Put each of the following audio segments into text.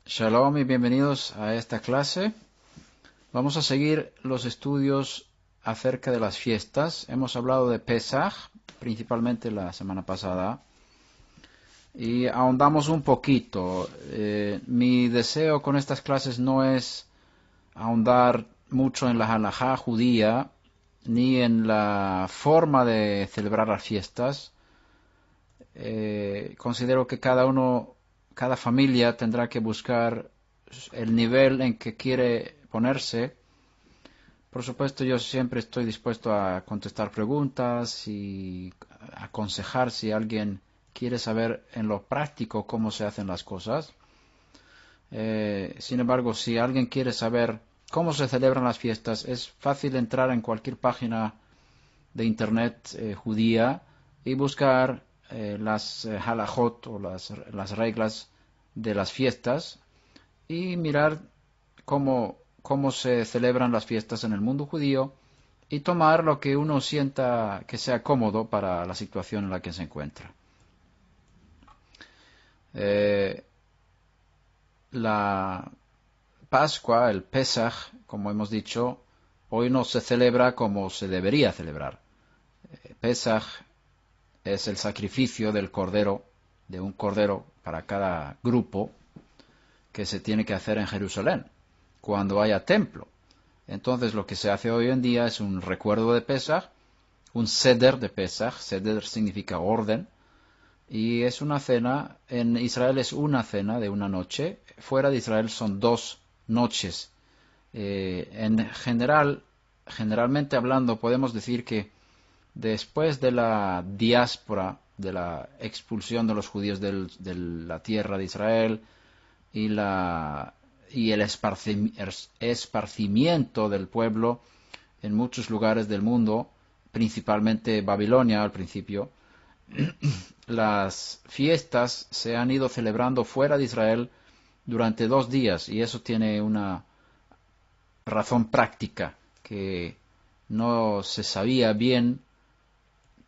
Shalom y bienvenidos a esta clase. Vamos a seguir los estudios acerca de las fiestas. Hemos hablado de Pesaj, principalmente la semana pasada, y ahondamos un poquito. Mi deseo con estas clases no es ahondar mucho en la halajá judía, ni en la forma de celebrar las fiestas. Considero que cada familia tendrá que buscar el nivel en que quiere ponerse. Por supuesto, yo siempre estoy dispuesto a contestar preguntas y aconsejar si alguien quiere saber en lo práctico cómo se hacen las cosas. Sin embargo, si alguien quiere saber cómo se celebran las fiestas, es fácil entrar en cualquier página de internet judía y buscar las halajot o las reglas de las fiestas y mirar cómo se celebran las fiestas en el mundo judío y tomar lo que uno sienta que sea cómodo para la situación en la que se encuentra. La Pascua, el Pesaj, como hemos dicho, hoy no se celebra como se debería celebrar. Pesaj es el sacrificio del cordero, de un cordero para cada grupo que se tiene que hacer en Jerusalén, cuando haya templo. Entonces lo que se hace hoy en día es un recuerdo de Pesaj, un seder de Pesaj. Seder significa orden, y es una cena. En Israel es una cena de una noche, fuera de Israel son 2 noches. Generalmente hablando, podemos decir que después de la diáspora, de la expulsión de los judíos de la tierra de Israel y el esparcimiento del pueblo en muchos lugares del mundo, principalmente Babilonia al principio, las fiestas se han ido celebrando fuera de Israel durante 2 días, y eso tiene una razón práctica, que no se sabía bien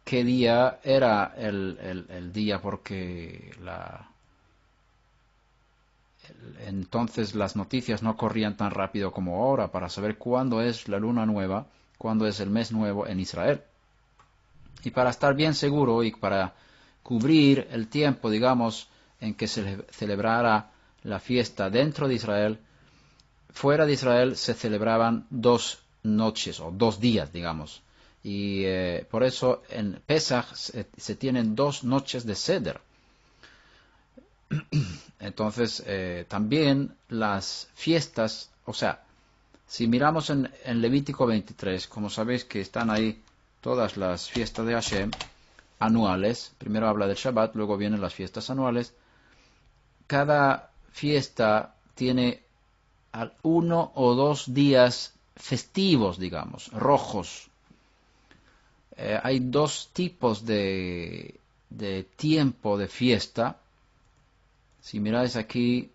qué día era el día, porque entonces las noticias no corrían tan rápido como ahora para saber cuándo es la luna nueva, cuándo es el mes nuevo en Israel. Y para estar bien seguro y para cubrir el tiempo, digamos, en que se celebrara la fiesta dentro de Israel, fuera de Israel se celebraban 2 noches o 2 días, digamos. Y por eso en Pesaj se tienen 2 noches de Seder. Entonces, también las fiestas, o sea, si miramos en Levítico 23, como sabéis que están ahí todas las fiestas de Hashem anuales, primero habla del Shabbat, luego vienen las fiestas anuales. Cada fiesta tiene 1 o 2 días festivos, digamos, rojos. Hay 2 tipos de tiempo de fiesta. Si miráis aquí,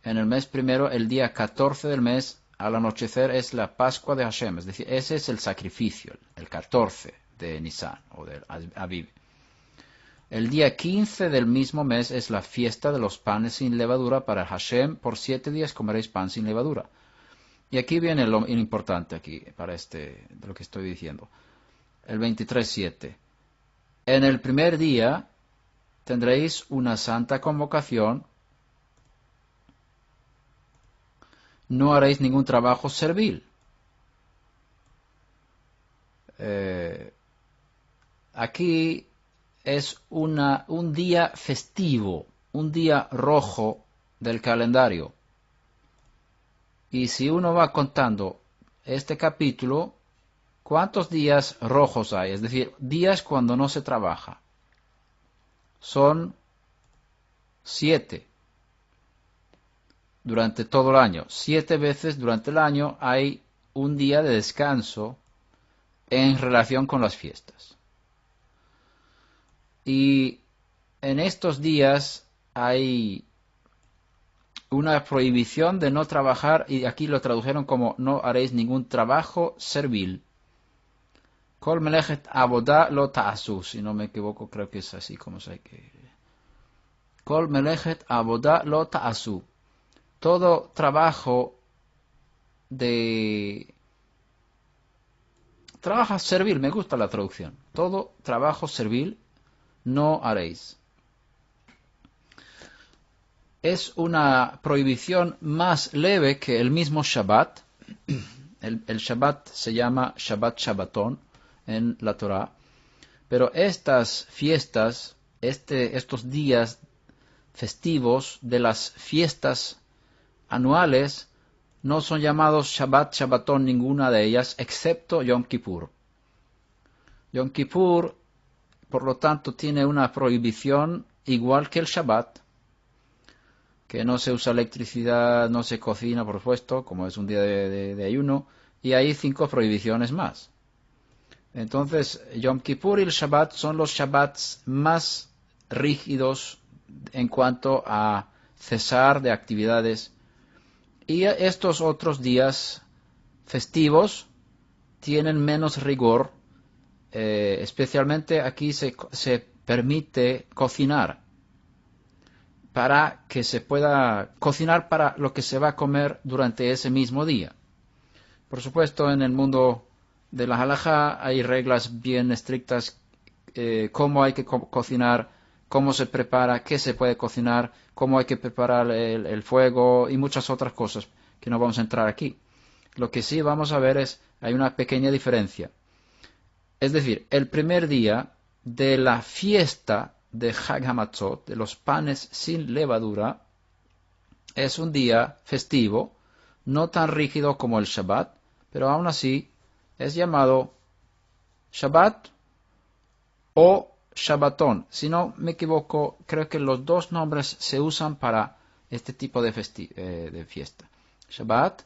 en el mes primero, el día 14 del mes, al anochecer, es la Pascua de Hashem, es decir, ese es el sacrificio, el 14 de Nisan o de Aviv. El día 15 del mismo mes es la fiesta de los panes sin levadura para Hashem. Por 7 días comeréis pan sin levadura. Y aquí viene lo importante aquí para de lo que estoy diciendo. El 23:7. En el primer día tendréis una santa convocación. No haréis ningún trabajo servil. Aquí es un día festivo, un día rojo del calendario. Y si uno va contando este capítulo, ¿cuántos días rojos hay? Es decir, días cuando no se trabaja. Son 7 durante todo el año. 7 veces durante el año hay un día de descanso en relación con las fiestas. Y en estos días hay una prohibición de no trabajar, y aquí lo tradujeron como no haréis ningún trabajo servil. Kol melechet avodah lo ta'asu, si no me equivoco, creo que es así como se hay que... Kol melechet avodah lo ta'asu. todo trabajo de... Trabajo servil, me gusta la traducción. Todo trabajo servil no haréis. Es una prohibición más leve que el mismo Shabbat. El Shabbat se llama Shabbat Shabbatón en la Torá. Pero estas fiestas, estos días festivos de las fiestas anuales, no son llamados Shabbat Shabbatón ninguna de ellas, excepto Yom Kippur. Yom Kippur, por lo tanto, tiene una prohibición igual que el Shabbat, que no se usa electricidad, no se cocina, por supuesto, como es un día de ayuno, y hay 5 prohibiciones más. Entonces, Yom Kippur y el Shabbat son los Shabbats más rígidos en cuanto a cesar de actividades. Y estos otros días festivos tienen menos rigor, especialmente aquí se permite cocinar, para que se pueda cocinar para lo que se va a comer durante ese mismo día. Por supuesto, en el mundo de la halajá hay reglas bien estrictas, cómo hay que cocinar, cómo se prepara, qué se puede cocinar, cómo hay que preparar el fuego y muchas otras cosas que no vamos a entrar aquí. Lo que sí vamos a ver hay una pequeña diferencia. Es decir, el primer día de la fiesta de Hag HaMatzot, de los panes sin levadura, es un día festivo, no tan rígido como el Shabbat, pero aún así es llamado Shabbat o Shabbatón. Si no me equivoco, creo que los dos nombres se usan para este tipo de fiesta. Shabbat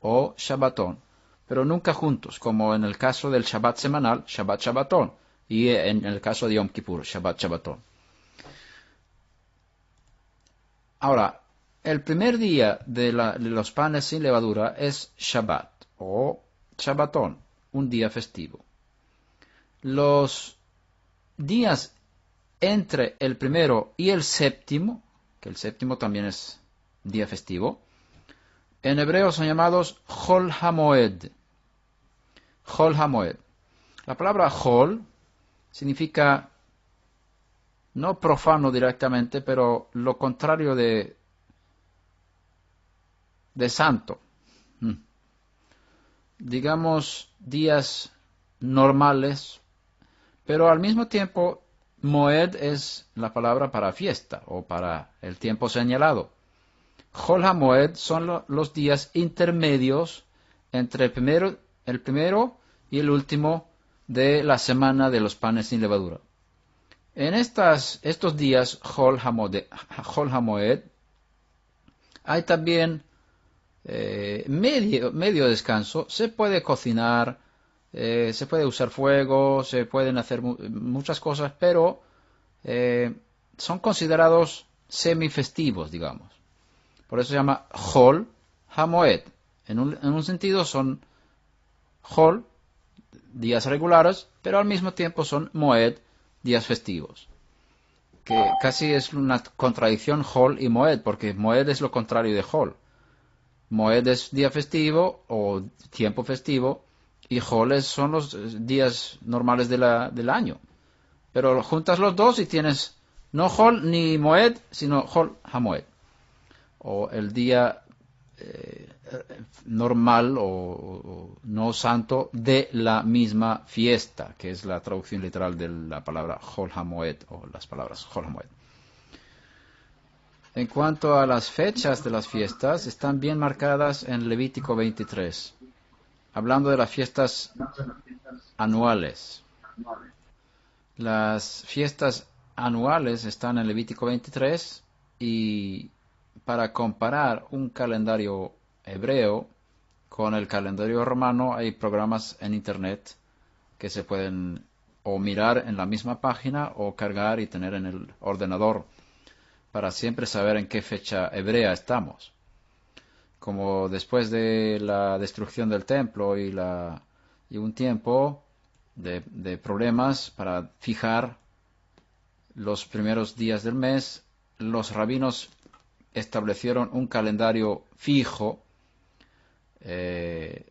o Shabbatón, pero nunca juntos, como en el caso del Shabbat semanal, Shabbat Shabbatón, y en el caso de Yom Kippur, Shabbat Shabbatón. Ahora, el primer día de los panes sin levadura es Shabbat o Shabbatón, un día festivo. Los días entre el primero y el séptimo, que el séptimo también es día festivo, en hebreo son llamados Chol HaMoed. Chol HaMoed. La palabra Chol significa no profano directamente, pero lo contrario de santo. Digamos, días normales, pero al mismo tiempo, Moed es la palabra para fiesta o para el tiempo señalado. Chol HaMoed son los días intermedios entre el primero y el último de la semana de los panes sin levadura. En estos días Chol HaMoed hay también medio descanso. Se puede cocinar, se puede usar fuego, se pueden hacer muchas cosas, pero son considerados semifestivos, digamos. Por eso se llama Chol HaMoed. En un sentido son Chol, días regulares, pero al mismo tiempo son Moed, días festivos. Que casi es una contradicción Chol y Moed, porque Moed es lo contrario de Chol. Moed es día festivo o tiempo festivo, y Chol son los días normales del año. Pero juntas los dos y tienes no Chol ni Moed, sino Chol HaMoed. O el día normal o no santo de la misma fiesta, que es la traducción literal de la palabra Chol HaMoed o las palabras Chol HaMoed. En cuanto a las fechas de las fiestas, están bien marcadas en Levítico 23, hablando de las fiestas anuales. Las fiestas anuales están en Levítico 23 y para comparar un calendario hebreo con el calendario romano hay programas en internet que se pueden o mirar en la misma página o cargar y tener en el ordenador para siempre saber en qué fecha hebrea estamos. Como después de la destrucción del templo y un tiempo de problemas para fijar los primeros días del mes, los rabinos establecieron un calendario fijo que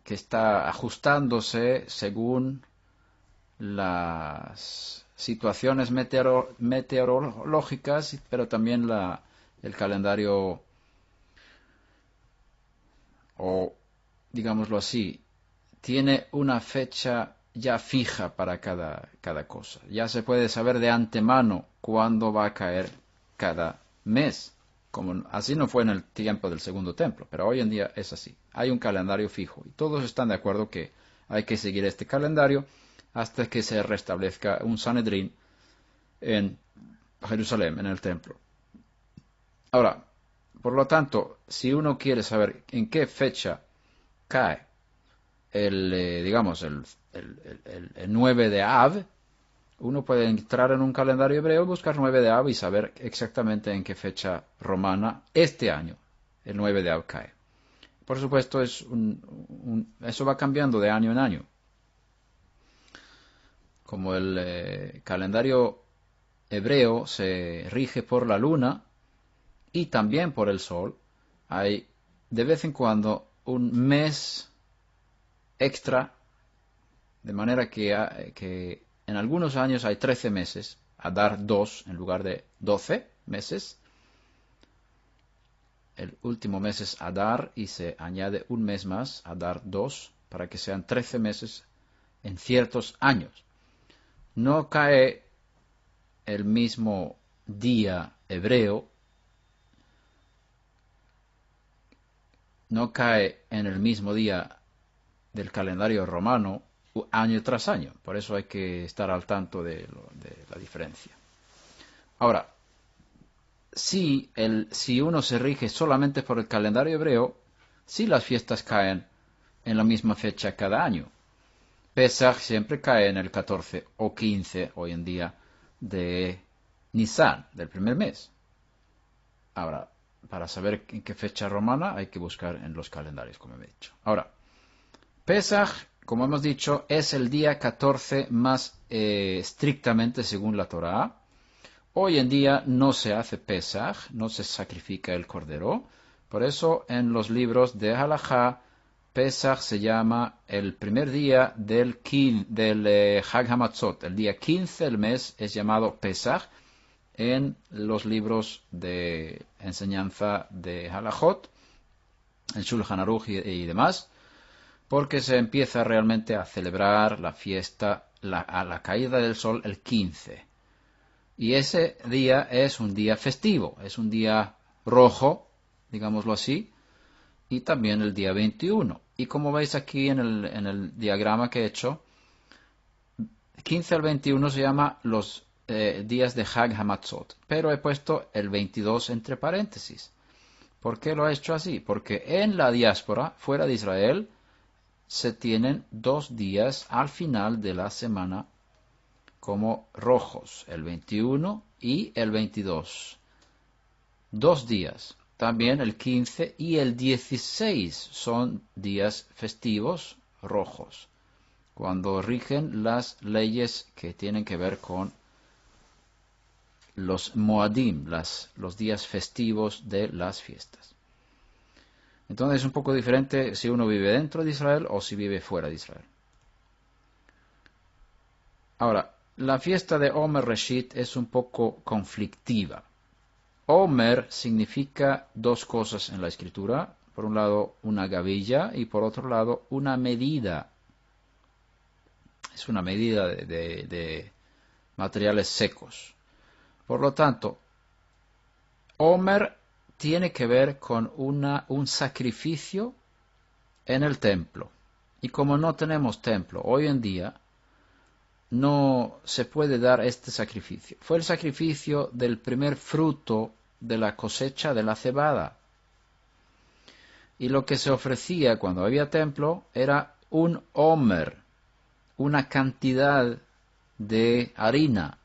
está ajustándose según las situaciones meteorológicas, pero también el calendario, o digámoslo así, tiene una fecha ya fija para cada cosa. Ya se puede saber de antemano cuándo va a caer cada mes. Como así no fue en el tiempo del segundo templo, pero hoy en día es así. Hay un calendario fijo y todos están de acuerdo que hay que seguir este calendario hasta que se restablezca un Sanedrín en Jerusalén, en el templo. Ahora, por lo tanto, si uno quiere saber en qué fecha cae digamos, el 9 de Av, uno puede entrar en un calendario hebreo, buscar 9 de Av y saber exactamente en qué fecha romana este año el 9 de Av cae. Por supuesto, eso va cambiando de año en año. Como el calendario hebreo se rige por la luna y también por el sol, hay de vez en cuando un mes extra, de manera que en algunos años hay 13 meses, Adar 2 en lugar de 12 meses. El último mes es Adar y se añade un mes más, Adar 2, para que sean 13 meses en ciertos años. No cae el mismo día hebreo, no cae en el mismo día del calendario romano año tras año. Por eso hay que estar al tanto de la diferencia. Ahora, si uno se rige solamente por el calendario hebreo, sí las fiestas caen en la misma fecha cada año. Pesach siempre cae en el 14 o 15 hoy en día de Nisan, del primer mes. Ahora, para saber en qué fecha romana hay que buscar en los calendarios, como he dicho. Ahora, Pesach, como hemos dicho, es el día 14 más estrictamente según la Torá. Hoy en día no se hace Pesach, no se sacrifica el cordero. Por eso en los libros de Halajá, Pesach se llama el primer día del Hag HaMatzot. El día 15 del mes es llamado Pesach en los libros de enseñanza de Halajot, en Shulchan Aruch y demás, porque se empieza realmente a celebrar la fiesta a la caída del sol el 15. Y ese día es un día festivo, es un día rojo, digámoslo así, y también el día 21. Y como veis aquí en el diagrama que he hecho, 15 al 21 se llama los días de Hag HaMatzot, pero he puesto el 22 entre paréntesis. ¿Por qué lo he hecho así? Porque en la diáspora, fuera de Israel, se tienen 2 días al final de la semana como rojos, el 21 y el 22. 2 días. También el 15 y el 16 son días festivos rojos, cuando rigen las leyes que tienen que ver con los Moadim, los días festivos de las fiestas. Entonces es un poco diferente si uno vive dentro de Israel o si vive fuera de Israel. Ahora, la fiesta de Omer Reshit es un poco conflictiva. Omer significa 2 cosas en la escritura. Por un lado, una gavilla y por otro lado, una medida. Es una medida de materiales secos. Por lo tanto, Omer tiene que ver con un sacrificio en el templo. Y como no tenemos templo hoy en día, no se puede dar este sacrificio. Fue el sacrificio del primer fruto de la cosecha de la cebada. Y lo que se ofrecía cuando había templo era un omer, una cantidad de harina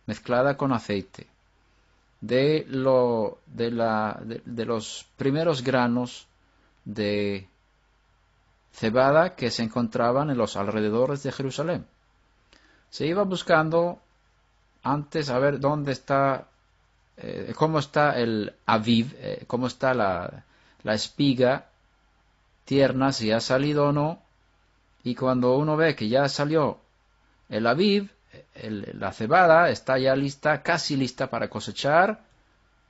mezclada con aceite, de los primeros granos de cebada que se encontraban en los alrededores de Jerusalén. Se iba buscando antes a ver dónde está cómo está el aviv, cómo está la espiga tierna, si ha salido o no. Y cuando uno ve que ya salió el aviv, la cebada está ya lista, casi lista para cosechar,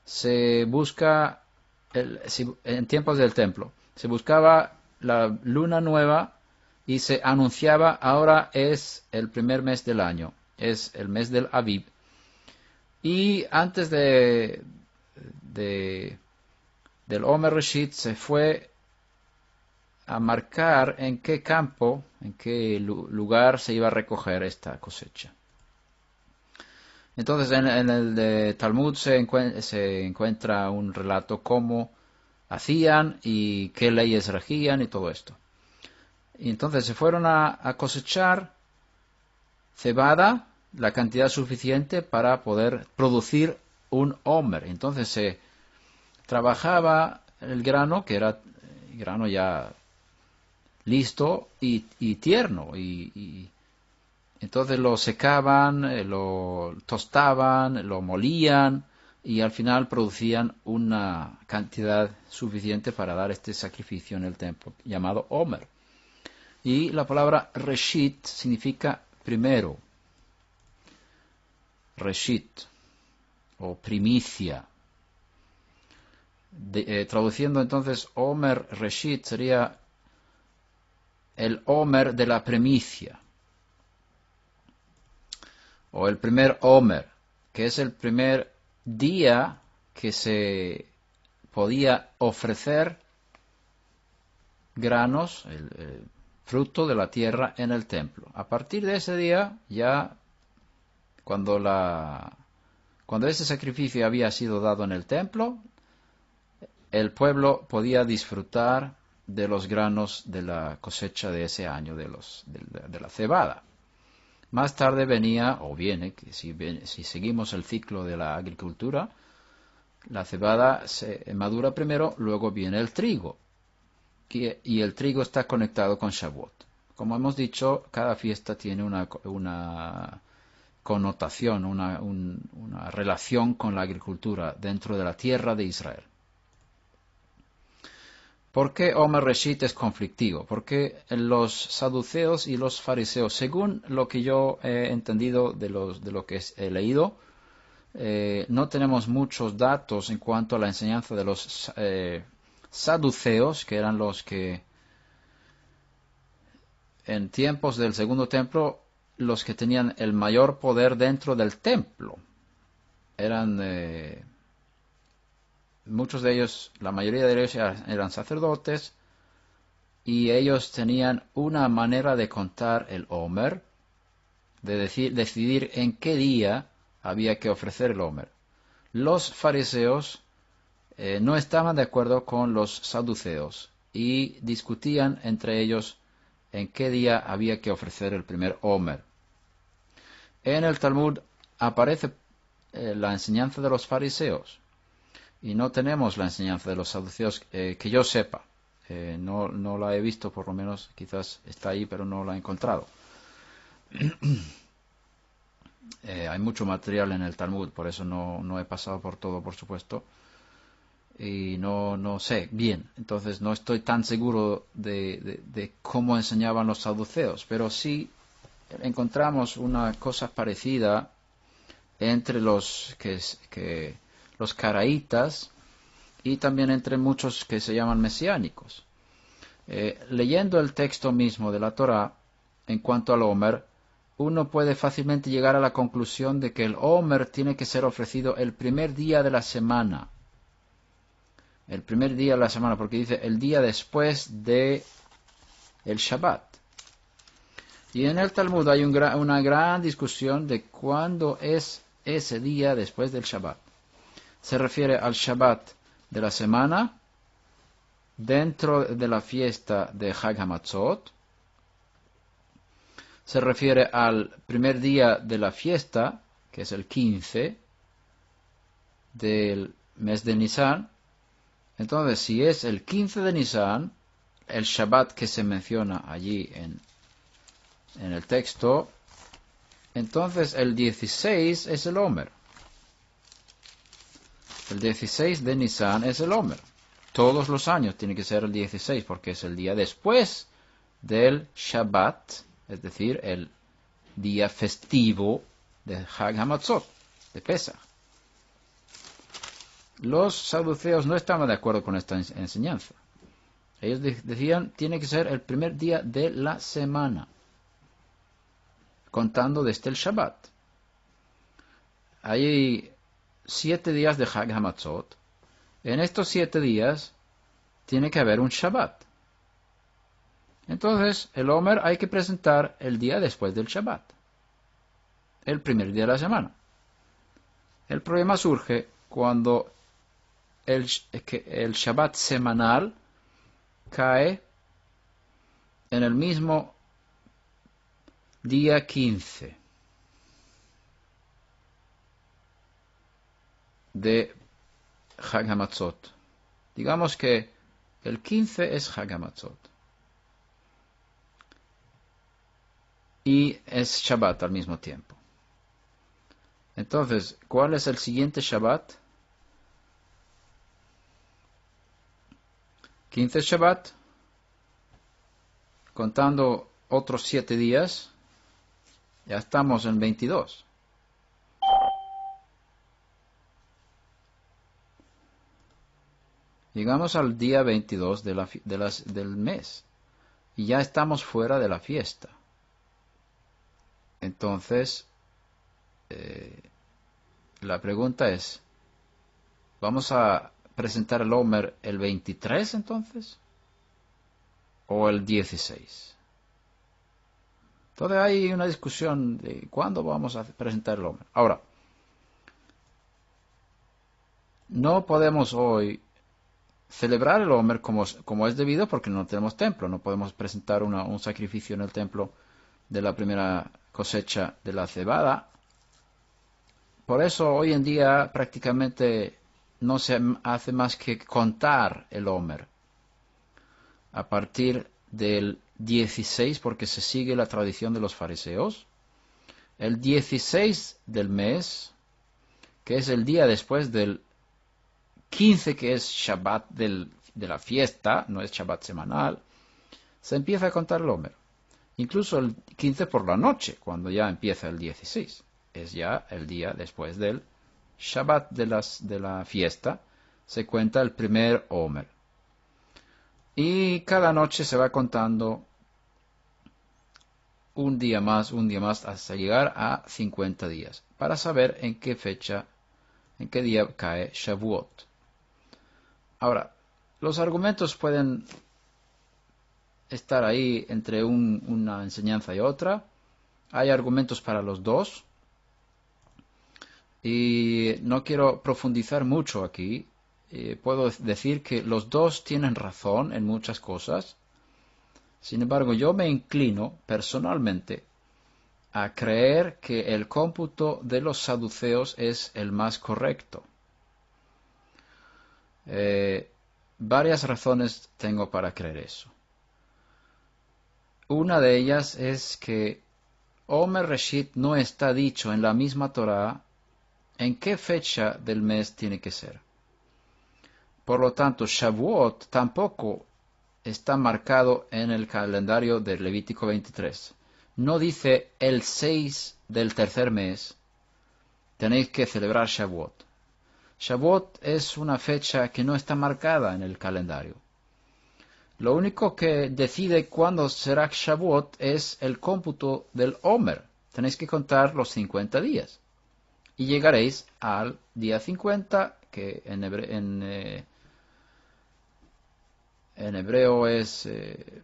se busca, en tiempos del templo, se buscaba la luna nueva y se anunciaba, ahora es el primer mes del año, es el mes del aviv. Y antes del Omer Reshit se fue a marcar en qué campo, en qué lugar se iba a recoger esta cosecha. Entonces en el de Talmud se encuentra un relato cómo hacían y qué leyes regían y todo esto. Y entonces se fueron a cosechar cebada, la cantidad suficiente para poder producir un homer. Entonces se trabajaba el grano, que era grano ya listo y tierno, y entonces lo secaban, lo tostaban, lo molían y al final producían una cantidad suficiente para dar este sacrificio en el templo llamado homer. Y la palabra reshit significa primero, reshit o primicia. Traduciendo entonces homer reshit sería el homer de la primicia, o el primer homer, que es el primer día que se podía ofrecer granos, el fruto de la tierra en el templo. A partir de ese día, ya cuando ese sacrificio había sido dado en el templo, el pueblo podía disfrutar de los granos de la cosecha de ese año, de la cebada. Más tarde venía, o viene, que si seguimos el ciclo de la agricultura, la cebada se madura primero, luego viene el trigo. Y el trigo está conectado con Shavuot. Como hemos dicho, cada fiesta tiene una connotación, una relación con la agricultura dentro de la tierra de Israel. ¿Por qué Omer Reshit es conflictivo? Porque los saduceos y los fariseos, según lo que yo he entendido de lo que he leído, no tenemos muchos datos en cuanto a la enseñanza de los saduceos, que eran los que en tiempos del segundo templo, los que tenían el mayor poder dentro del templo. Eran muchos de ellos, la mayoría de ellos eran sacerdotes, y ellos tenían una manera de contar el Omer, de decidir en qué día había que ofrecer el Omer. Los fariseos no estaban de acuerdo con los saduceos y discutían entre ellos en qué día había que ofrecer el primer Omer. En el Talmud aparece la enseñanza de los fariseos, y no tenemos la enseñanza de los saduceos que yo sepa. No la he visto, por lo menos, quizás está ahí, pero no la he encontrado. Hay mucho material en el Talmud, por eso no he pasado por todo, por supuesto. Y no sé bien, entonces no estoy tan seguro de cómo enseñaban los saduceos, pero sí encontramos una cosa parecida entre los caraítas y también entre muchos que se llaman mesiánicos. Leyendo el texto mismo de la Torá, en cuanto al Omer, uno puede fácilmente llegar a la conclusión de que el Omer tiene que ser ofrecido el primer día de la semana. El primer día de la semana, porque dice el día después de el Shabbat. Y en el Talmud hay una gran discusión de cuándo es ese día después del Shabbat. Se refiere al Shabbat de la semana dentro de la fiesta de Chag HaMatzot. Se refiere al primer día de la fiesta, que es el 15 del mes de Nisan. Entonces, si es el 15 de Nisan, el Shabbat que se menciona allí en el texto, entonces el 16 es el Omer. El 16 de Nisan es el Omer. Todos los años tiene que ser el 16 porque es el día después del Shabbat, es decir, el día festivo de Hag Hamatzot, de Pesach. Los saduceos no estaban de acuerdo con esta enseñanza. Ellos decían, tiene que ser el primer día de la semana, contando desde el Shabbat. Hay 7 días de Hag Hamatzot. En estos 7 días tiene que haber un Shabbat. Entonces, el Omer hay que presentar el día después del Shabbat, el primer día de la semana. El problema surge cuando el Shabbat semanal cae en el mismo día 15 de Hag Hamatzot. Digamos que el 15 es Hag Hamatzot y es Shabbat al mismo tiempo. Entonces, ¿cuál es el siguiente Shabbat? 15 Shabbat, contando otros 7 días, ya estamos en 22. Llegamos al día 22 del mes y ya estamos fuera de la fiesta. Entonces, la pregunta es, ¿vamos a presentar el Omer el 23 entonces? ¿O el 16? Entonces hay una discusión de cuándo vamos a presentar el Omer. Ahora, no podemos hoy celebrar el Omer como es debido porque no tenemos templo. No podemos presentar un sacrificio en el templo de la primera cosecha de la cebada. Por eso hoy en día prácticamente no se hace más que contar el Omer a partir del 16 porque se sigue la tradición de los fariseos. El 16 del mes, que es el día después del 15 que es Shabbat de la fiesta, no es Shabbat semanal, se empieza a contar el Omer. Incluso el 15 por la noche, cuando ya empieza el 16. Es ya el día después del Shabbat de la fiesta, se cuenta el primer Omer. Y cada noche se va contando un día más, hasta llegar a 50 días, para saber en qué fecha, en qué día cae Shavuot. Ahora, los argumentos pueden estar ahí entre una enseñanza y otra. Hay argumentos para los dos. Y no quiero profundizar mucho aquí. Puedo decir que los dos tienen razón en muchas cosas. Sin embargo, yo me inclino personalmente a creer que el cómputo de los saduceos es el más correcto. Varias razones tengo para creer eso. Una de ellas es que Omer Reshit no está dicho en la misma Torá en qué fecha del mes tiene que ser. Por lo tanto, Shavuot tampoco está marcado en el calendario del Levítico 23. No dice el 6 del tercer mes tenéis que celebrar Shavuot. Shavuot es una fecha que no está marcada en el calendario. Lo único que decide cuándo será Shavuot es el cómputo del Omer. Tenéis que contar los 50 días. Y llegaréis al día 50, que en hebreo es... el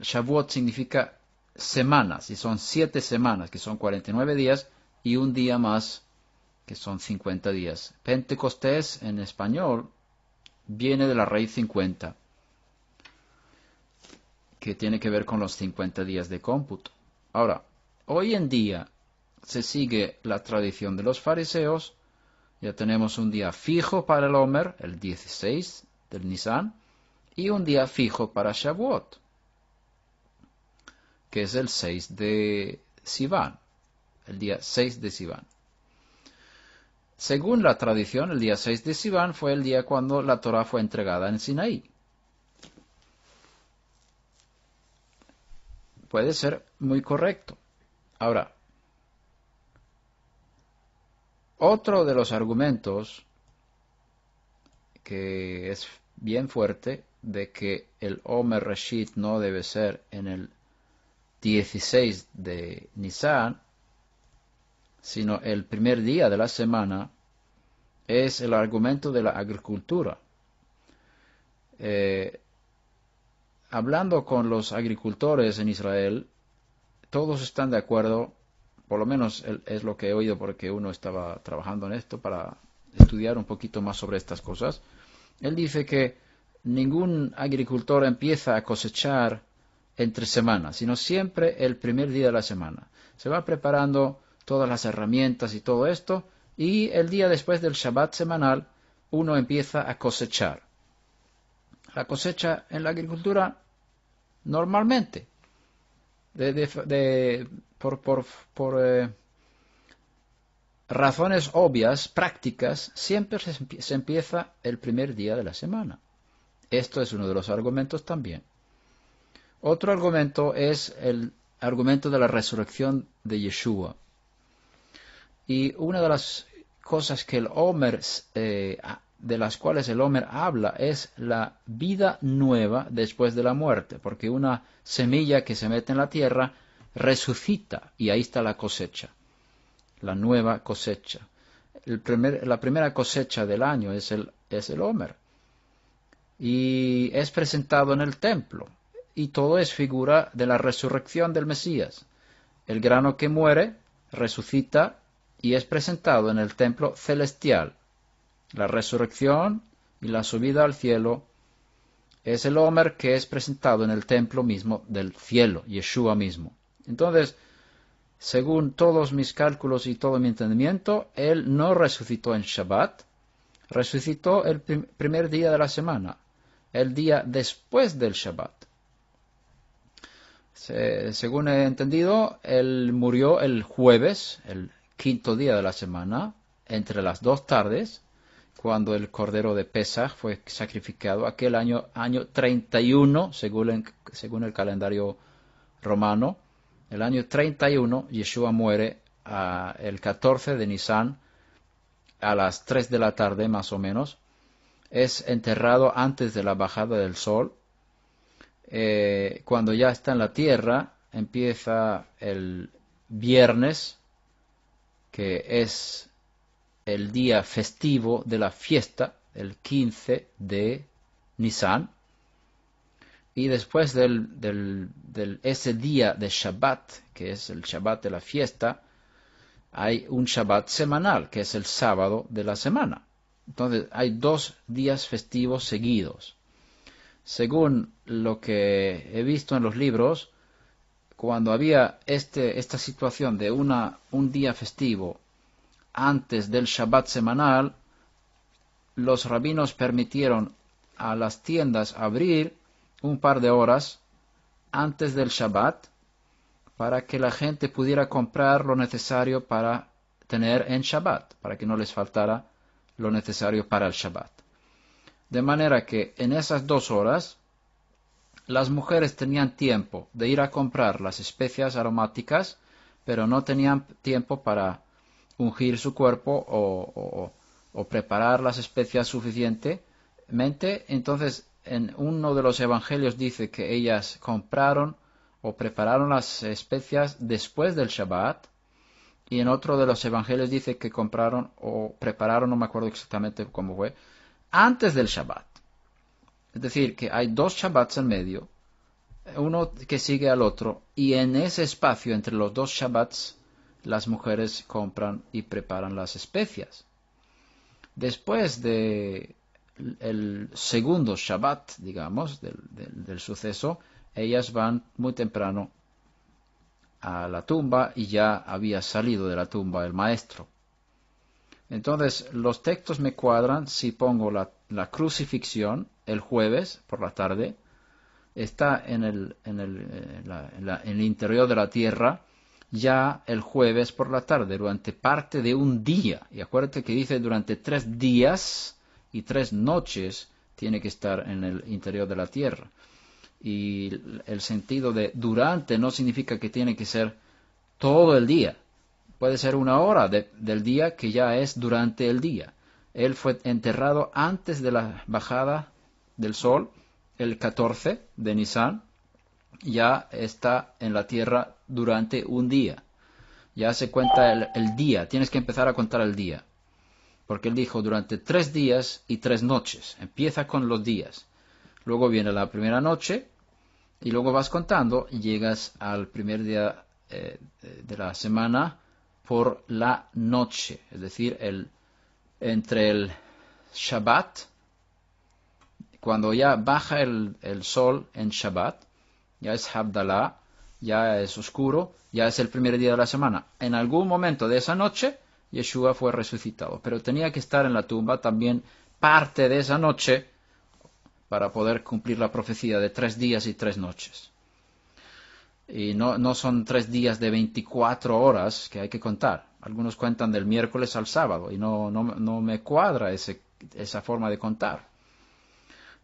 Shavuot significa semanas, y son 7 semanas, que son 49 días, y un día más, que son 50 días. Pentecostés, en español, viene de la raíz 50, que tiene que ver con los 50 días de cómputo. Ahora, hoy en día se sigue la tradición de los fariseos. Ya tenemos un día fijo para el Omer, el 16 del Nisan, y un día fijo para Shavuot, que es el 6 de Sivan, el día 6 de Sivan. Según la tradición, el día 6 de Sivan fue el día cuando la Torá fue entregada en Sinaí. Puede ser muy correcto. Ahora, otro de los argumentos que es bien fuerte de que el Omer Reshit no debe ser en el 16 de Nisan, sino el primer día de la semana, es el argumento de la agricultura. Hablando con los agricultores en Israel, todos están de acuerdo, por lo menos es lo que he oído porque uno estaba trabajando en esto para estudiar un poquito más sobre estas cosas. Él dice que ningún agricultor empieza a cosechar entre semanas, sino siempre el primer día de la semana. Se va preparando todas las herramientas y todo esto, y el día después del Shabbat semanal uno empieza a cosechar. La cosecha en la agricultura normalmente, por razones obvias, prácticas, siempre se empieza el primer día de la semana. Esto es uno de los argumentos también. Otro argumento es el argumento de la resurrección de Yeshua. Y una de las cosas que el Omer, de las cuales el Omer habla, es la vida nueva después de la muerte, porque una semilla que se mete en la tierra resucita, y ahí está la cosecha, la nueva cosecha. La primera cosecha del año es el Omer, y es presentado en el templo, y todo es figura de la resurrección del Mesías. El grano que muere resucita y es presentado en el templo celestial. La resurrección y la subida al cielo es el Omer que es presentado en el templo mismo del cielo, Yeshua mismo. Entonces, según todos mis cálculos y todo mi entendimiento, él no resucitó en Shabbat, resucitó el primer día de la semana, el día después del Shabbat. Según he entendido, él murió el jueves, el quinto día de la semana, entre las 2 tardes, cuando el cordero de Pesach fue sacrificado, aquel año 31, según el calendario romano. El año 31, Yeshua muere el 14 de Nisan, a las 3 de la tarde más o menos. Es enterrado antes de la bajada del sol. Cuando ya está en la tierra, empieza el viernes, que es el día festivo de la fiesta, el 15 de Nisan, y después ese día de Shabbat, que es el Shabbat de la fiesta, hay un Shabbat semanal, que es el sábado de la semana. Entonces hay 2 días festivos seguidos. Según lo que he visto en los libros, cuando había esta situación de un día festivo antes del Shabbat semanal, los rabinos permitieron a las tiendas abrir un par de horas antes del Shabbat para que la gente pudiera comprar lo necesario para tener en Shabbat, para que no les faltara lo necesario para el Shabbat. De manera que en esas 2 horas las mujeres tenían tiempo de ir a comprar las especias aromáticas, pero no tenían tiempo para ungir su cuerpo o preparar las especias suficientemente. Entonces, en uno de los evangelios dice que ellas compraron o prepararon las especias después del Shabbat, y en otro de los evangelios dice que compraron o prepararon, no me acuerdo exactamente cómo fue, antes del Shabbat. Es decir, que hay 2 Shabbats en medio, uno que sigue al otro, y en ese espacio entre los 2 Shabbats las mujeres compran y preparan las especias. Después de el segundo Shabbat, digamos, del suceso, ellas van muy temprano a la tumba y ya había salido de la tumba el maestro. Entonces, los textos me cuadran si pongo la crucifixión el jueves por la tarde, está en el interior de la tierra, ya el jueves por la tarde, durante parte de un día. Y acuérdate que dice durante 3 días y 3 noches tiene que estar en el interior de la tierra. Y el sentido de durante no significa que tiene que ser todo el día. Puede ser una hora del día que ya es durante el día. Él fue enterrado antes de la bajada del sol, el 14 de Nisan. Ya está en la tierra durante un día. Ya se cuenta el día. Tienes que empezar a contar el día. Porque él dijo durante 3 días y 3 noches. Empieza con los días. Luego viene la primera noche. Y luego vas contando y llegas al primer día de la semana por la noche. Es decir, entre el Shabbat, cuando ya baja el sol en Shabbat, ya es Havdalah, ya es oscuro, ya es el primer día de la semana. En algún momento de esa noche, Yeshua fue resucitado, pero tenía que estar en la tumba también parte de esa noche para poder cumplir la profecía de 3 días y 3 noches. Y no son 3 días de 24 horas que hay que contar. Algunos cuentan del miércoles al sábado y no me cuadra esa forma de contar.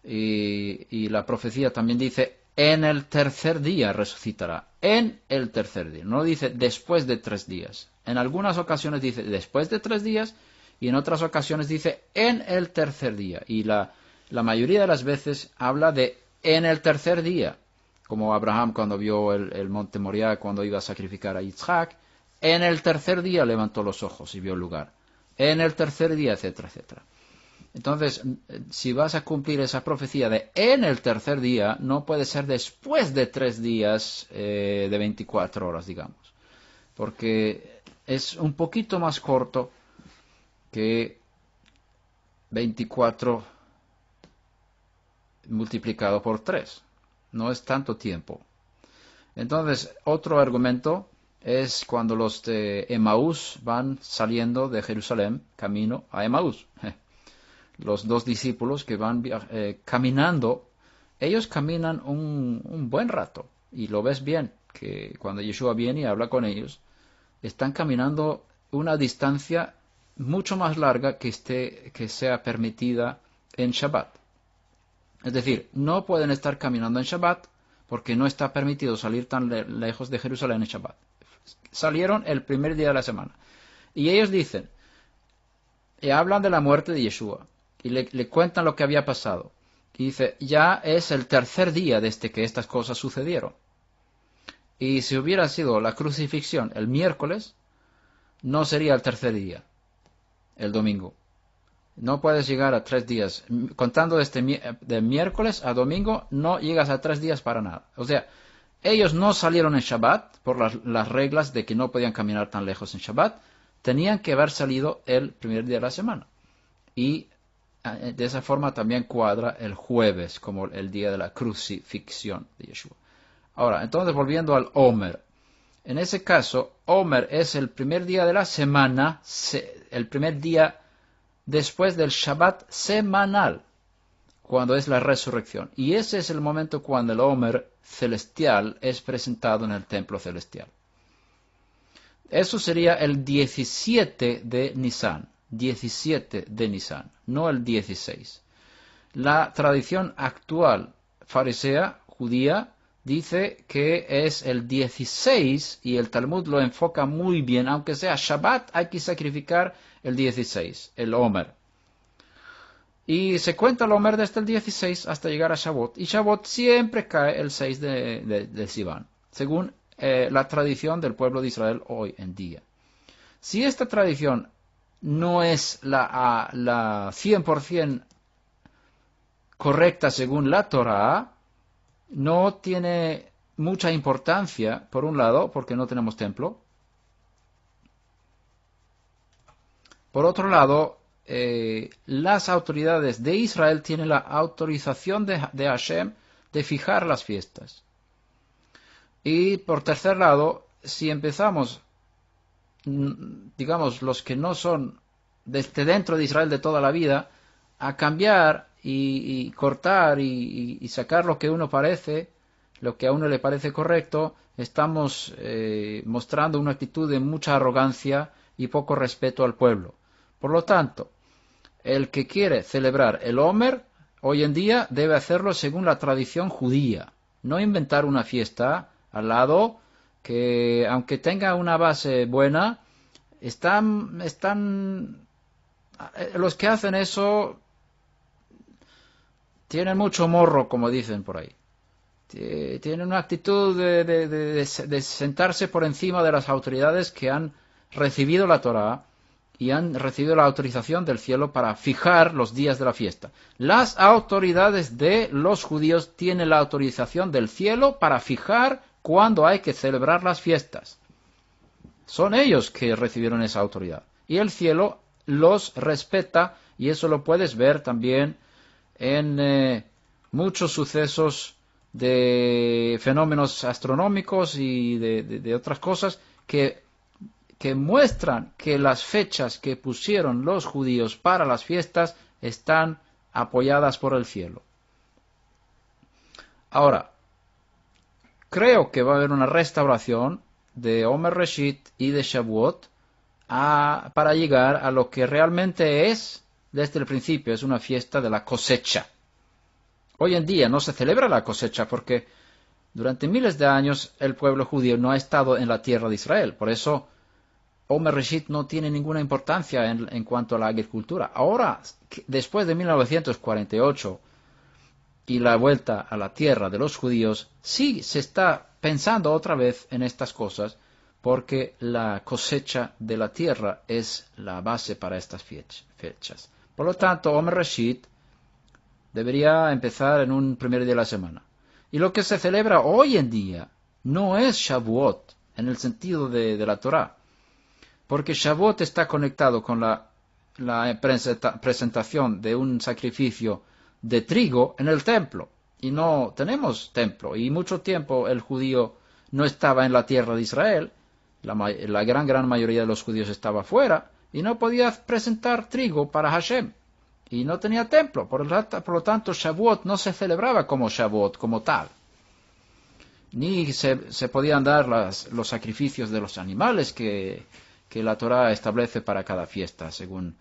Y la profecía también dice, en el tercer día resucitará. En el tercer día. No dice después de 3 días. En algunas ocasiones dice después de 3 días y en otras ocasiones dice en el tercer día. Y la mayoría de las veces habla de en el tercer día. Como Abraham cuando vio el monte Moriah, cuando iba a sacrificar a Yitzhak. En el tercer día levantó los ojos y vio el lugar. En el tercer día, etcétera, etcétera. Entonces, si vas a cumplir esa profecía de en el tercer día, no puede ser después de 3 días de 24 horas, digamos. Porque es un poquito más corto que 24 multiplicado por 3. No es tanto tiempo. Entonces, otro argumento es cuando los de Emaús van saliendo de Jerusalén, camino a Emaús. Los 2 discípulos que van caminando, ellos caminan un buen rato. Y lo ves bien, que cuando Yeshua viene y habla con ellos, están caminando una distancia mucho más larga que sea permitida en Shabbat. Es decir, no pueden estar caminando en Shabbat porque no está permitido salir tan lejos de Jerusalén en Shabbat. Salieron el primer día de la semana. Y ellos dicen, y hablan de la muerte de Yeshua, y le cuentan lo que había pasado. Y dice, ya es el tercer día desde que estas cosas sucedieron. Y si hubiera sido la crucifixión el miércoles, no sería el tercer día, el domingo. No puedes llegar a 3 días. Contando de miércoles a domingo, no llegas a 3 días para nada. O sea, ellos no salieron en Shabbat por las reglas de que no podían caminar tan lejos en Shabbat. Tenían que haber salido el primer día de la semana. Y de esa forma también cuadra el jueves como el día de la crucifixión de Yeshua. Ahora, entonces volviendo al Omer. En ese caso, Omer es el primer día de la semana, el primer día después del Shabbat semanal, cuando es la resurrección. Y ese es el momento cuando el Omer celestial es presentado en el templo celestial. Eso sería el 17 de Nisan. 17 de Nisan, no el 16. La tradición actual farisea, judía, dice que es el 16 y el Talmud lo enfoca muy bien. Aunque sea Shabbat, hay que sacrificar el 16, el Omer. Y se cuenta el Omer desde el 16 hasta llegar a Shavuot. Y Shavuot siempre cae el 6 de Sivan, según la tradición del pueblo de Israel hoy en día. Si esta tradición no es la 100% correcta según la Torah, no tiene mucha importancia, por un lado, porque no tenemos templo. Por otro lado, las autoridades de Israel tienen la autorización de Hashem de fijar las fiestas. Y por tercer lado, si empezamos, digamos, los que no son desde dentro de Israel de toda la vida, a cambiar y cortar y sacar lo que uno parece, lo que a uno le parece correcto, estamos mostrando una actitud de mucha arrogancia y poco respeto al pueblo. Por lo tanto, el que quiere celebrar el Omer hoy en día debe hacerlo según la tradición judía, no inventar una fiesta al lado que, aunque tenga una base buena, los que hacen eso tienen mucho morro, como dicen por ahí. Tienen una actitud de sentarse por encima de las autoridades que han recibido la Torá y han recibido la autorización del cielo para fijar los días de la fiesta. Las autoridades de los judíos tienen la autorización del cielo para fijar cuándo hay que celebrar las fiestas. Son ellos que recibieron esa autoridad. Y el cielo los respeta, y eso lo puedes ver también en muchos sucesos de fenómenos astronómicos y de otras cosas que muestran que las fechas que pusieron los judíos para las fiestas están apoyadas por el cielo. Ahora, creo que va a haber una restauración de Omer Reshit y de Shavuot para llegar a lo que realmente es, desde el principio, es una fiesta de la cosecha. Hoy en día no se celebra la cosecha porque durante miles de años el pueblo judío no ha estado en la tierra de Israel. Por eso Omer Reshit no tiene ninguna importancia en cuanto a la agricultura. Ahora, después de 1948 y la vuelta a la tierra de los judíos, sí se está pensando otra vez en estas cosas porque la cosecha de la tierra es la base para estas fechas. Por lo tanto, Omer Reshit debería empezar en un primer día de la semana. Y lo que se celebra hoy en día no es Shavuot, en el sentido de la Torá, porque Shavuot está conectado con la presentación de un sacrificio de trigo en el templo. Y no tenemos templo. Y mucho tiempo el judío no estaba en la tierra de Israel. La gran mayoría de los judíos estaba fuera. Y no podía presentar trigo para Hashem. Y no tenía templo. Por lo tanto, Shavuot no se celebraba como Shavuot, como tal. Ni se podían dar los sacrificios de los animales que la Torá establece para cada fiesta, según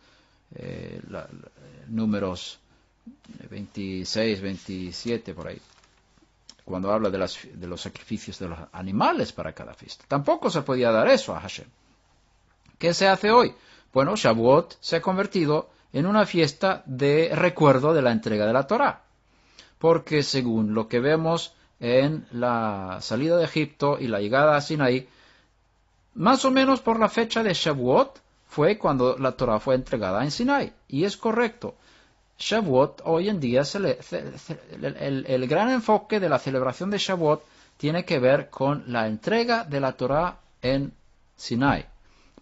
números 26, 27, por ahí, cuando habla de los sacrificios de los animales para cada fiesta. Tampoco se podía dar eso a Hashem. ¿Qué se hace hoy? Bueno, Shavuot se ha convertido en una fiesta de recuerdo de la entrega de la Torá, porque según lo que vemos en la salida de Egipto y la llegada a Sinaí, más o menos por la fecha de Shavuot fue cuando la Torá fue entregada en Sinaí. Y es correcto. Shavuot, hoy en día, el gran enfoque de la celebración de Shavuot tiene que ver con la entrega de la Torá en Sinaí.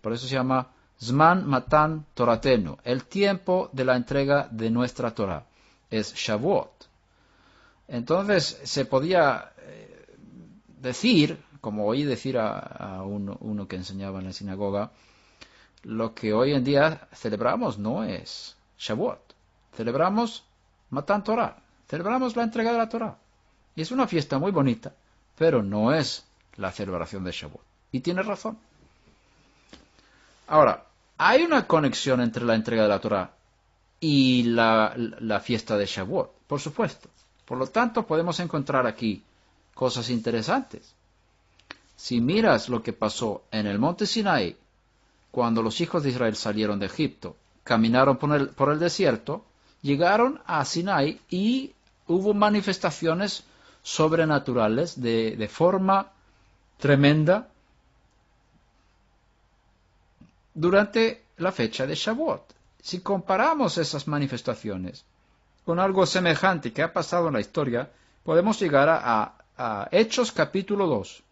Por eso se llama Zman Matan Toratenu, el tiempo de la entrega de nuestra Torá. Es Shavuot. Entonces se podía decir, como oí decir a uno que enseñaba en la sinagoga, lo que hoy en día celebramos no es Shavuot. Celebramos Matan Torah, celebramos la entrega de la Torah. Y es una fiesta muy bonita, pero no es la celebración de Shavuot. Y tiene razón. Ahora, hay una conexión entre la entrega de la Torah y la fiesta de Shavuot, por supuesto. Por lo tanto, podemos encontrar aquí cosas interesantes. Si miras lo que pasó en el monte Sinaí, cuando los hijos de Israel salieron de Egipto, caminaron por el desierto, llegaron a Sinaí y hubo manifestaciones sobrenaturales de forma tremenda durante la fecha de Shavuot. Si comparamos esas manifestaciones con algo semejante que ha pasado en la historia, podemos llegar a Hechos capítulo 2.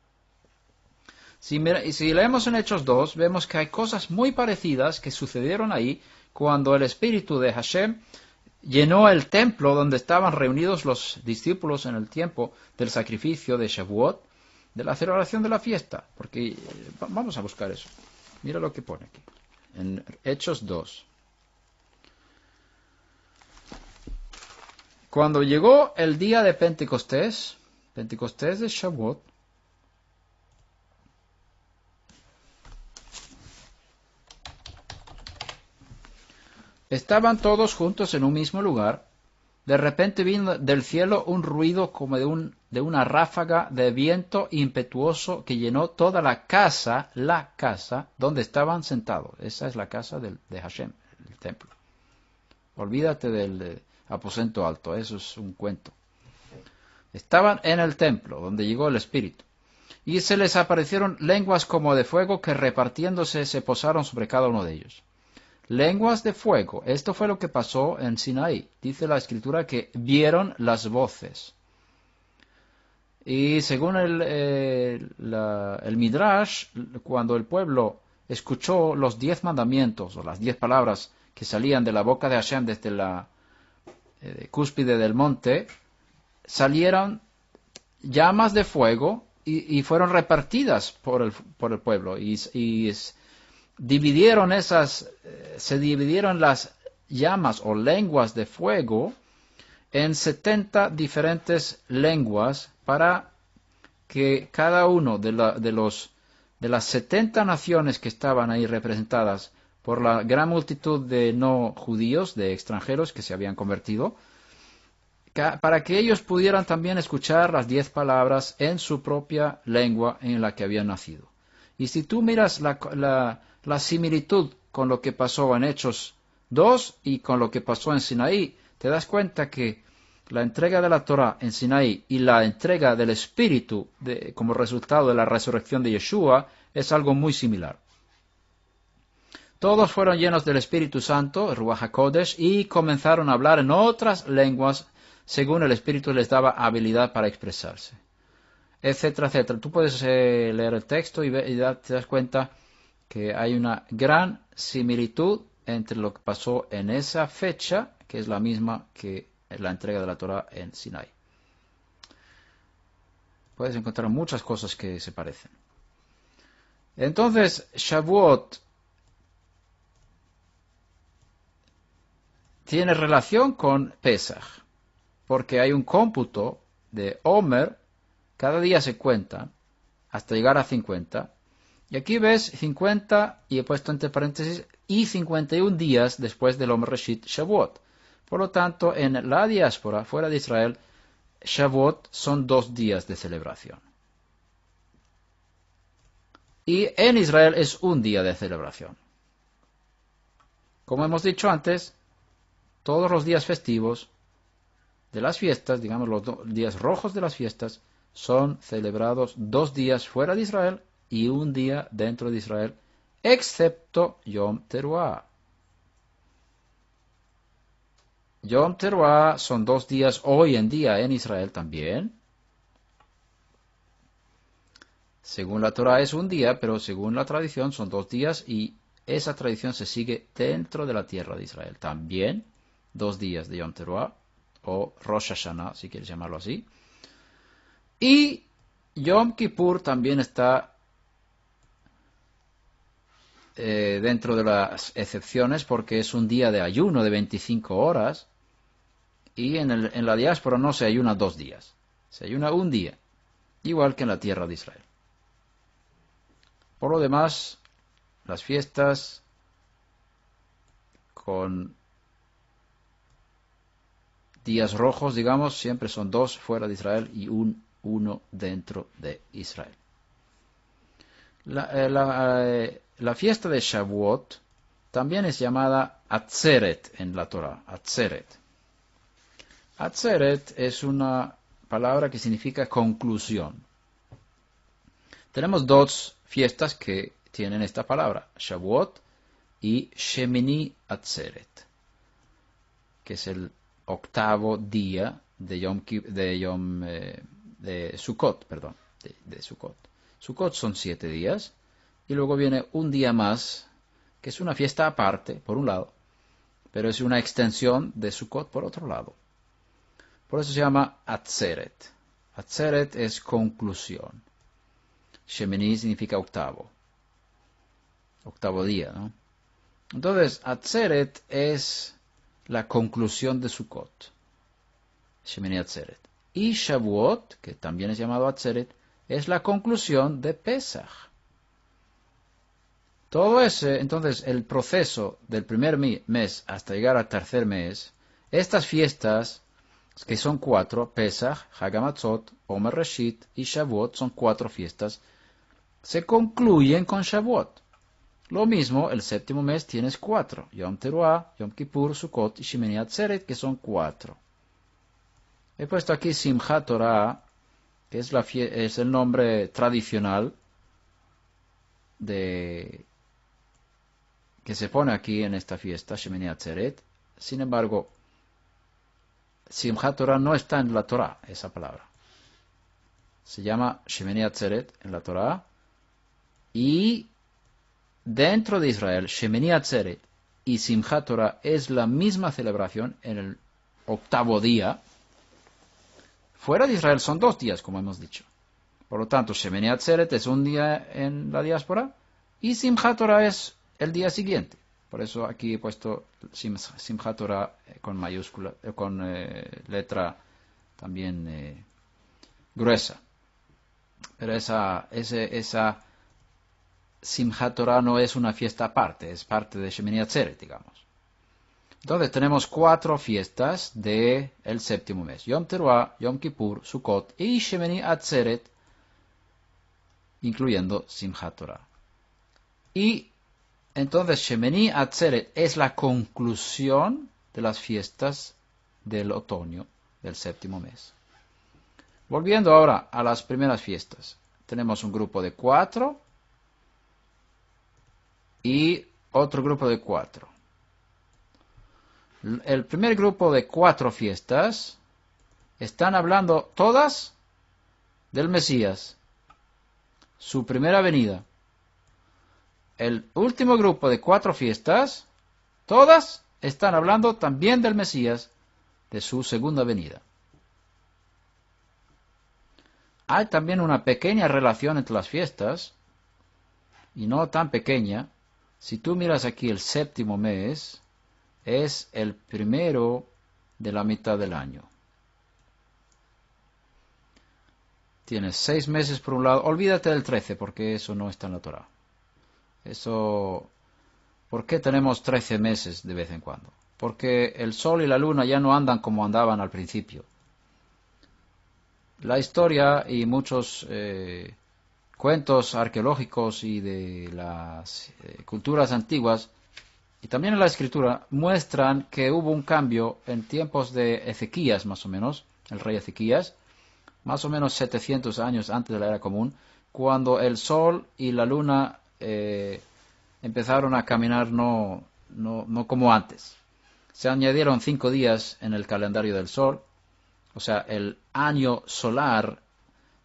Si leemos en Hechos 2, vemos que hay cosas muy parecidas que sucedieron ahí cuando el Espíritu de Hashem llenó el templo donde estaban reunidos los discípulos en el tiempo del sacrificio de Shavuot, de la celebración de la fiesta. Porque vamos a buscar eso. Mira lo que pone aquí, en Hechos 2. Cuando llegó el día de Pentecostés, Pentecostés es Shavuot. Estaban todos juntos en un mismo lugar. De repente vino del cielo un ruido como de una ráfaga de viento impetuoso que llenó toda la casa donde estaban sentados. Esa es la casa de Hashem, el templo. Olvídate del aposento alto, eso es un cuento. Estaban en el templo, donde llegó el Espíritu. Y se les aparecieron lenguas como de fuego que repartiéndose se posaron sobre cada uno de ellos. Lenguas de fuego. Esto fue lo que pasó en Sinaí. Dice la Escritura que vieron las voces. Y según el Midrash, cuando el pueblo escuchó los 10 mandamientos o las 10 palabras que salían de la boca de Hashem desde la cúspide del monte, salieron llamas de fuego y fueron repartidas por el pueblo se dividieron las llamas o lenguas de fuego en 70 diferentes lenguas para que cada uno de las 70 naciones que estaban ahí representadas por la gran multitud de no judíos, de extranjeros que se habían convertido, para que ellos pudieran también escuchar las 10 palabras en su propia lengua en la que habían nacido. Y si tú miras la similitud con lo que pasó en Hechos 2 y con lo que pasó en Sinaí, te das cuenta que la entrega de la Torá en Sinaí y la entrega del Espíritu como resultado de la resurrección de Yeshua es algo muy similar. Todos fueron llenos del Espíritu Santo, Ruach HaKodesh, y comenzaron a hablar en otras lenguas según el Espíritu les daba habilidad para expresarse, etcétera, etcétera. Tú puedes leer el texto y te das cuenta que hay una gran similitud entre lo que pasó en esa fecha, que es la misma que la entrega de la Torá en Sinai. Puedes encontrar muchas cosas que se parecen. Entonces, Shavuot tiene relación con Pesach, porque hay un cómputo de Omer, cada día se cuenta, hasta llegar a 50, y aquí ves 50, y he puesto entre paréntesis, y 51 días después del Omer Reshit Shavuot. Por lo tanto, en la diáspora, fuera de Israel, Shavuot son 2 días de celebración. Y en Israel es un día de celebración. Como hemos dicho antes, todos los días festivos de las fiestas, digamos los días rojos de las fiestas, son celebrados 2 días fuera de Israel y un día dentro de Israel, excepto Yom Teruah. Yom Teruah son 2 días hoy en día en Israel también. Según la Torah es un día, pero según la tradición son 2 días y esa tradición se sigue dentro de la tierra de Israel. También 2 días de Yom Teruah, o Rosh Hashanah, si quieres llamarlo así. Y Yom Kippur también está dentro de las excepciones porque es un día de ayuno de 25 horas y en la diáspora no se ayuna 2 días, se ayuna un día, igual que en la tierra de Israel. Por lo demás, las fiestas con días rojos, digamos, siempre son 2 fuera de Israel y uno dentro de Israel. La fiesta de Shavuot también es llamada Atzeret en la Torah. Atzeret. Atzeret es una palabra que significa conclusión. Tenemos 2 fiestas que tienen esta palabra, Shavuot y Shemini Atzeret, que es el 8º día de Sukkot, perdón, de Sukkot. Sukkot son 7 días y luego viene un día más, que es una fiesta aparte, por un lado, pero es una extensión de Sukkot por otro lado. Por eso se llama Atzeret. Atzeret es conclusión. Shemini significa 8º. 8º día, ¿no? Entonces, Atzeret es la conclusión de Sukkot. Shemini Atzeret. Y Shavuot, que también es llamado Atzeret, es la conclusión de Pesach. Todo ese, entonces, el proceso del primer mes hasta llegar al tercer mes, estas fiestas, que son 4, Pesach, Hag HaMatzot, Omer Reshit y Shavuot, son 4 fiestas, se concluyen con Shavuot. Lo mismo, el séptimo mes tienes 4, Yom Teruah, Yom Kippur, Sukkot y Shemini Atzeret, que son 4. He puesto aquí Simchat Torah, que es el nombre tradicional que se pone aquí en esta fiesta, Shemini Atzeret. Sin embargo, Simchat Torah no está en la Torah, esa palabra. Se llama Shemini Atzeret en la Torah. Y dentro de Israel, Shemini Atzeret y Simchat Torah es la misma celebración en el 8º día. Fuera de Israel son 2 días, como hemos dicho. Por lo tanto, Shemini Atzeret es un día en la diáspora y Simchat Torah es el día siguiente. Por eso aquí he puesto Simchat Torah con mayúscula, con letra también gruesa. Pero esa Simchat Torah no es una fiesta aparte, es parte de Shemini Atzeret, digamos. Entonces tenemos 4 fiestas del séptimo mes. Yom Teruah, Yom Kippur, Sukkot y Shemini Atzeret, incluyendo Simchat Torah. Y entonces Shemini Atzeret es la conclusión de las fiestas del otoño del séptimo mes. Volviendo ahora a las primeras fiestas. Tenemos un grupo de 4 y otro grupo de 4. El primer grupo de 4 fiestas están hablando todas del Mesías, su primera venida. El último grupo de 4 fiestas, todas están hablando también del Mesías, de su segunda venida. Hay también una pequeña relación entre las fiestas, y no tan pequeña. Si tú miras aquí el séptimo mes, es el primero de la mitad del año. Tienes 6 meses por un lado. Olvídate del 13, porque eso no está en la Torah. ¿Por qué tenemos 13 meses de vez en cuando? Porque el sol y la luna ya no andan como andaban al principio. La historia y muchos cuentos arqueológicos y de las culturas antiguas, y también en la escritura, muestran que hubo un cambio en tiempos de Ezequías, más o menos, el rey Ezequías, más o menos 700 años antes de la era común, cuando el sol y la luna empezaron a caminar no como antes. Se añadieron 5 días en el calendario del sol, o sea, el año solar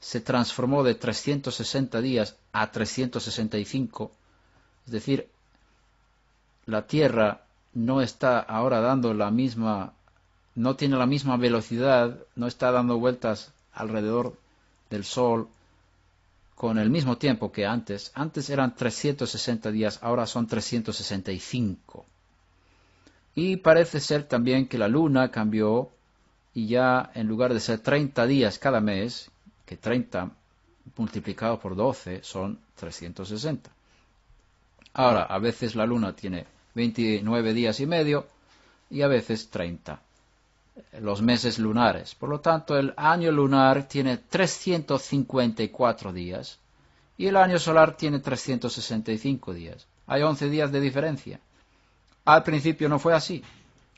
se transformó de 360 días a 365, es decir, la Tierra no está ahora dando no tiene la misma velocidad, no está dando vueltas alrededor del Sol con el mismo tiempo que antes. Antes eran 360 días, ahora son 365. Y parece ser también que la Luna cambió y ya en lugar de ser 30 días cada mes, que 30 multiplicado por 12 son 360. Ahora, a veces la Luna tiene 29 días y medio y a veces 30. Los meses lunares. Por lo tanto, el año lunar tiene 354 días y el año solar tiene 365 días. Hay 11 días de diferencia. Al principio no fue así.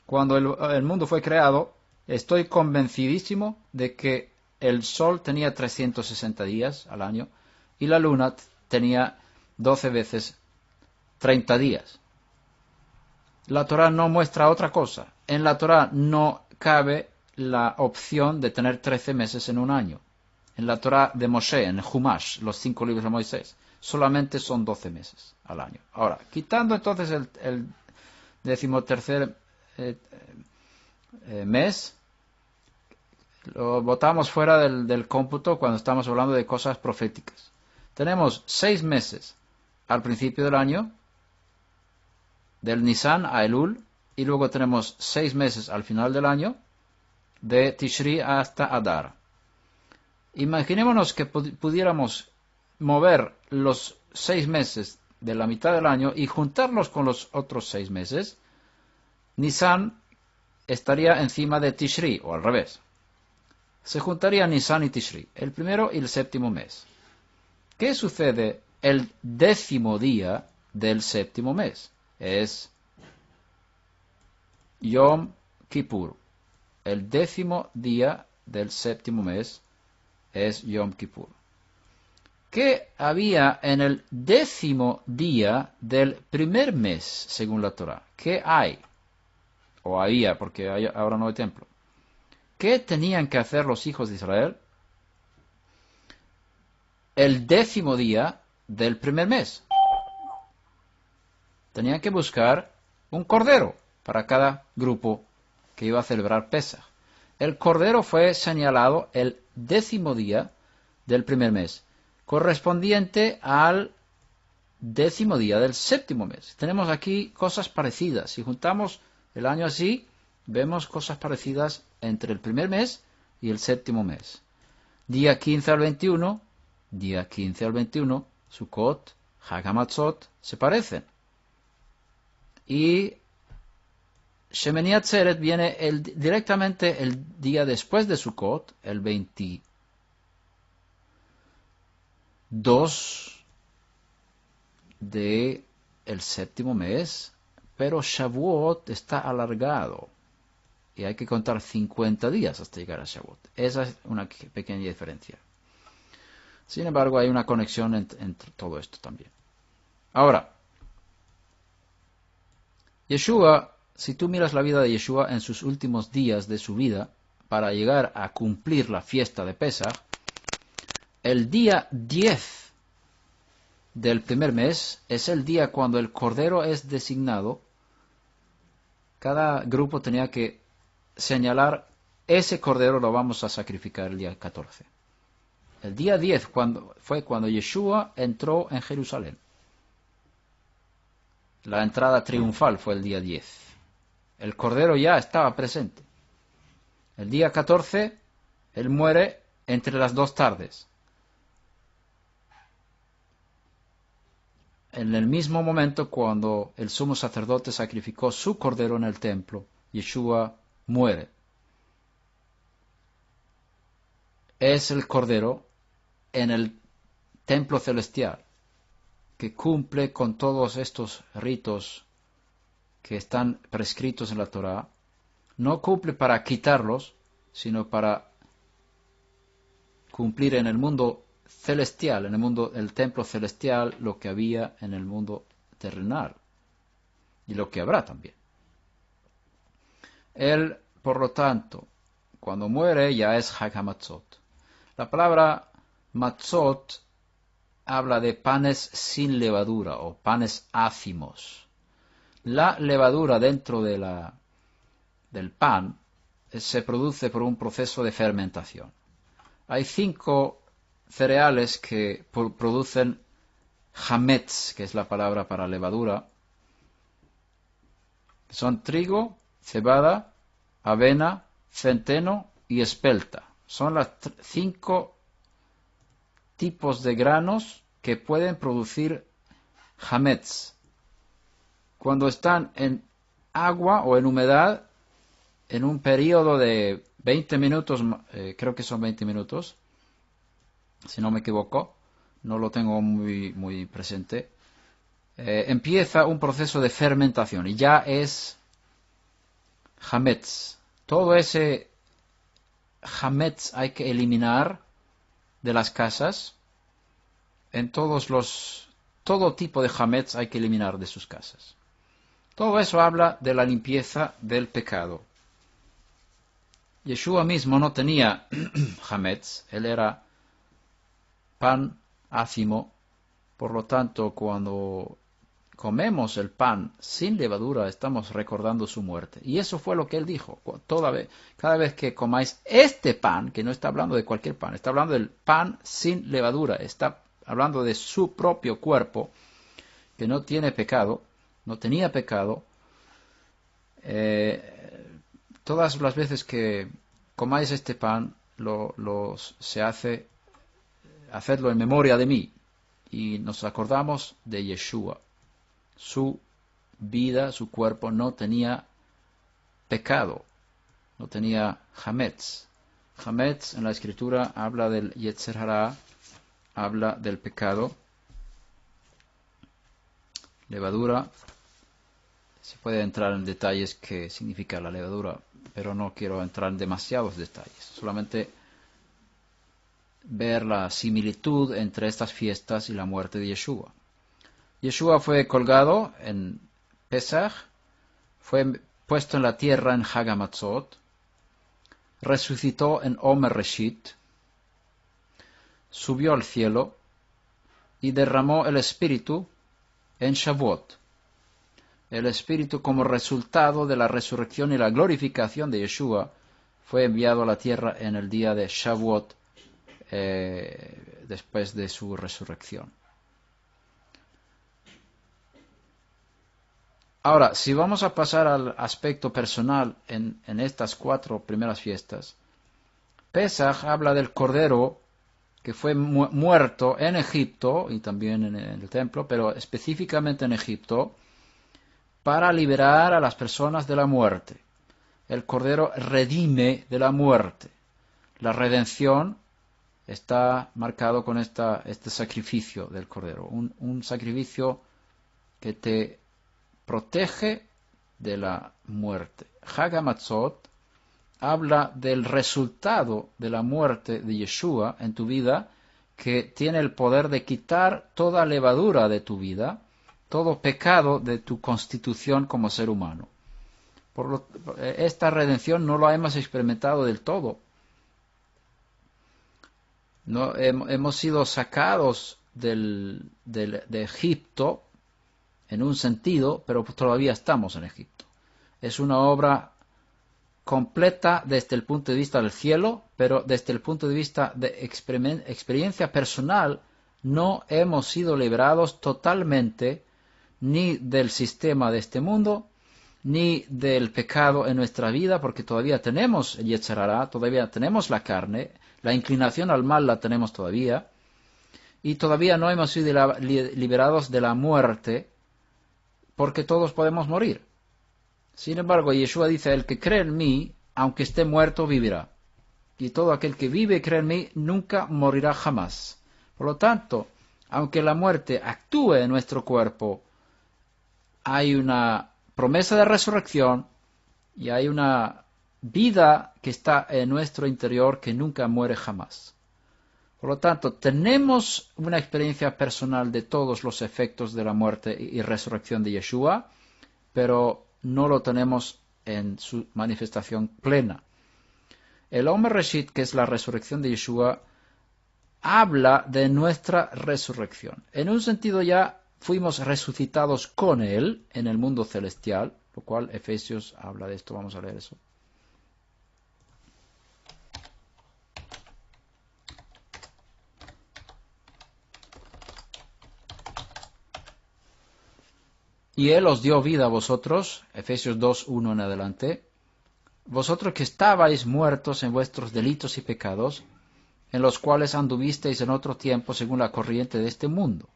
Cuando el mundo fue creado, estoy convencidísimo de que el Sol tenía 360 días al año y la Luna tenía 12 veces 30 días. La Torah no muestra otra cosa. En la Torah no cabe la opción de tener 13 meses en un año. En la Torah de Moshe, en Humash, los 5 libros de Moisés, solamente son 12 meses al año. Ahora, quitando entonces el 13º mes, lo botamos fuera del cómputo cuando estamos hablando de cosas proféticas. Tenemos 6 meses al principio del año, del Nisan a Elul, y luego tenemos 6 meses al final del año, de Tishri hasta Adar. Imaginémonos que pudiéramos mover los 6 meses de la mitad del año y juntarlos con los otros 6 meses. Nisan estaría encima de Tishri, o al revés. Se juntaría Nisan y Tishri, el primero y el séptimo mes. ¿Qué sucede el 10º día del séptimo mes? Es Yom Kippur. El 10º día del séptimo mes es Yom Kippur. ¿Qué había en el 10º día del primer mes, según la Torá? ¿Qué hay? O había, porque ahora no hay templo. ¿Qué tenían que hacer los hijos de Israel? El 10º día del primer mes. Tenían que buscar un cordero para cada grupo que iba a celebrar Pesaj. El cordero fue señalado el 10º día del primer mes, correspondiente al 10º día del séptimo mes. Tenemos aquí cosas parecidas. Si juntamos el año así, vemos cosas parecidas entre el primer mes y el séptimo mes. Día 15 al 21, Sukkot, Hag HaMatzot, se parecen. Y Shemini Atzeret viene directamente el día después de Sukkot, el 22 del séptimo mes, pero Shavuot está alargado y hay que contar 50 días hasta llegar a Shavuot. Esa es una pequeña diferencia. Sin embargo, hay una conexión entre todo esto también. Ahora, Yeshua, si tú miras la vida de Yeshua en sus últimos días de su vida, para llegar a cumplir la fiesta de Pesaj, el día 10 del primer mes es el día cuando el cordero es designado. Cada grupo tenía que señalar, ese cordero lo vamos a sacrificar el día 14. El día 10 fue cuando Yeshua entró en Jerusalén. La entrada triunfal fue el día 10. El cordero ya estaba presente. El día 14, él muere entre las 2 tardes. En el mismo momento cuando el sumo sacerdote sacrificó su cordero en el templo, Yeshua muere. Es el cordero en el templo celestial que cumple con todos estos ritos que están prescritos en la Torá. No cumple para quitarlos, sino para cumplir en el mundo celestial, en el templo celestial, lo que había en el mundo terrenal y lo que habrá también. Él, por lo tanto, cuando muere ya es Hag HaMatzot. La palabra matzot habla de panes sin levadura o panes ácimos. La levadura dentro del pan se produce por un proceso de fermentación. Hay 5 cereales que producen hametz, que es la palabra para levadura. Son trigo, cebada, avena, centeno y espelta. Son las 5 tipos de granos que pueden producir hametz. Cuando están en agua o en humedad, en un periodo de 20 minutos, creo que son 20 minutos, si no me equivoco, no lo tengo muy presente, empieza un proceso de fermentación y ya es hametz. Todo ese hametz hay que eliminar de las casas. Todo tipo de hametz hay que eliminar de sus casas. Todo eso habla de la limpieza del pecado. Yeshua mismo no tenía hametz, él era pan ácimo, por lo tanto, cuando comemos el pan sin levadura, estamos recordando su muerte. Y eso fue lo que él dijo. Cada vez que comáis este pan, que no está hablando de cualquier pan, está hablando del pan sin levadura, está hablando de su propio cuerpo, que no tiene pecado, no tenía pecado. Todas las veces que comáis este pan, se hace hacerlo en memoria de mí. Y nos acordamos de Yeshua. Su vida, su cuerpo no tenía pecado, no tenía hametz. Hametz en la escritura habla del Yetzer Hara, habla del pecado. Levadura, se puede entrar en detalles qué significa la levadura, pero no quiero entrar en demasiados detalles, solamente ver la similitud entre estas fiestas y la muerte de Yeshua. Yeshua fue colgado en Pesach, fue puesto en la tierra en Hag HaMatzot, resucitó en Omer Reshit, subió al cielo y derramó el Espíritu en Shavuot. El Espíritu, como resultado de la resurrección y la glorificación de Yeshua, fue enviado a la tierra en el día de Shavuot, después de su resurrección. Ahora, si vamos a pasar al aspecto personal en estas 4 primeras fiestas, Pesach habla del Cordero que fue muerto en Egipto y también en el templo, pero específicamente en Egipto, para liberar a las personas de la muerte. El Cordero redime de la muerte. La redención está marcado con este sacrificio del Cordero, un sacrificio que te protege de la muerte. Hag HaMatzot habla del resultado de la muerte de Yeshua en tu vida, que tiene el poder de quitar toda levadura de tu vida, todo pecado de tu constitución como ser humano. Esta redención no la hemos experimentado del todo. No, hemos sido sacados de Egipto en un sentido, pero todavía estamos en Egipto. Es una obra completa desde el punto de vista del cielo, pero desde el punto de vista de experiencia personal no hemos sido liberados totalmente ni del sistema de este mundo, ni del pecado en nuestra vida, porque todavía tenemos el Yetzer Hara, todavía tenemos la carne, la inclinación al mal la tenemos todavía, y todavía no hemos sido liberados de la muerte, porque todos podemos morir. Sin embargo, Yeshua dice, el que cree en mí, aunque esté muerto, vivirá. Y todo aquel que vive y cree en mí, nunca morirá jamás. Por lo tanto, aunque la muerte actúe en nuestro cuerpo, hay una promesa de resurrección y hay una vida que está en nuestro interior que nunca muere jamás. Por lo tanto, tenemos una experiencia personal de todos los efectos de la muerte y resurrección de Yeshua, pero no lo tenemos en su manifestación plena. El Omer Reshit, que es la resurrección de Yeshua, habla de nuestra resurrección. En un sentido ya fuimos resucitados con Él en el mundo celestial, lo cual Efesios habla de esto, vamos a leer eso. Y Él os dio vida a vosotros, Efesios 2:1 en adelante, vosotros que estabais muertos en vuestros delitos y pecados, en los cuales anduvisteis en otro tiempo según la corriente de este mundo,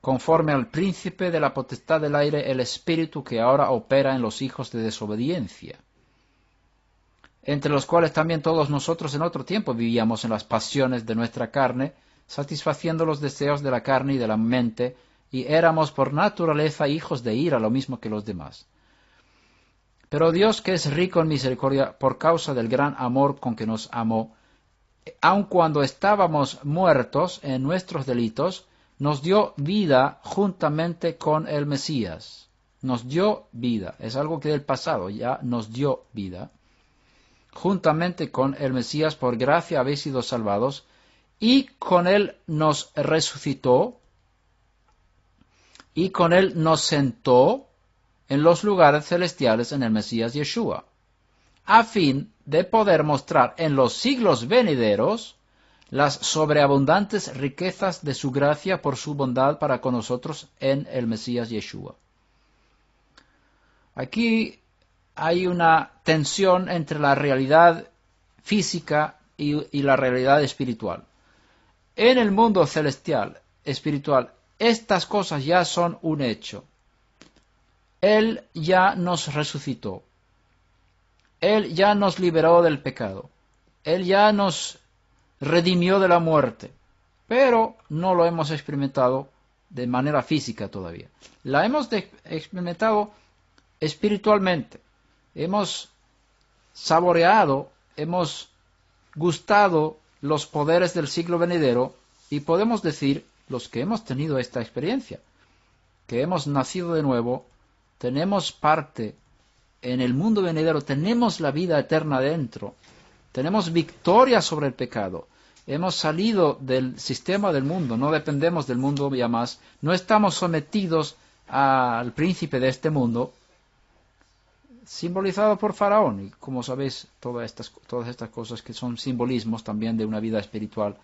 conforme al príncipe de la potestad del aire, el espíritu que ahora opera en los hijos de desobediencia, entre los cuales también todos nosotros en otro tiempo vivíamos en las pasiones de nuestra carne, satisfaciendo los deseos de la carne y de la mente, y éramos por naturaleza hijos de ira, lo mismo que los demás. Pero Dios, que es rico en misericordia, por causa del gran amor con que nos amó, aun cuando estábamos muertos en nuestros delitos, nos dio vida juntamente con el Mesías. Nos dio vida. Es algo que del pasado ya nos dio vida. Juntamente con el Mesías, por gracia habéis sido salvados, y con Él nos resucitó, y con Él nos sentó en los lugares celestiales en el Mesías Yeshua, a fin de poder mostrar en los siglos venideros las sobreabundantes riquezas de su gracia por su bondad para con nosotros en el Mesías Yeshua. Aquí hay una tensión entre la realidad física y la realidad espiritual. En el mundo celestial, espiritual, estas cosas ya son un hecho. Él ya nos resucitó. Él ya nos liberó del pecado. Él ya nos redimió de la muerte. Pero no lo hemos experimentado de manera física todavía. La hemos experimentado espiritualmente. Hemos saboreado, hemos gustado los poderes del siglo venidero y podemos decir, los que hemos tenido esta experiencia, que hemos nacido de nuevo, tenemos parte en el mundo venidero, tenemos la vida eterna dentro, tenemos victoria sobre el pecado, hemos salido del sistema del mundo, no dependemos del mundo ya más, no estamos sometidos al príncipe de este mundo, simbolizado por Faraón, y como sabéis, todas estas cosas que son simbolismos también de una vida espiritual,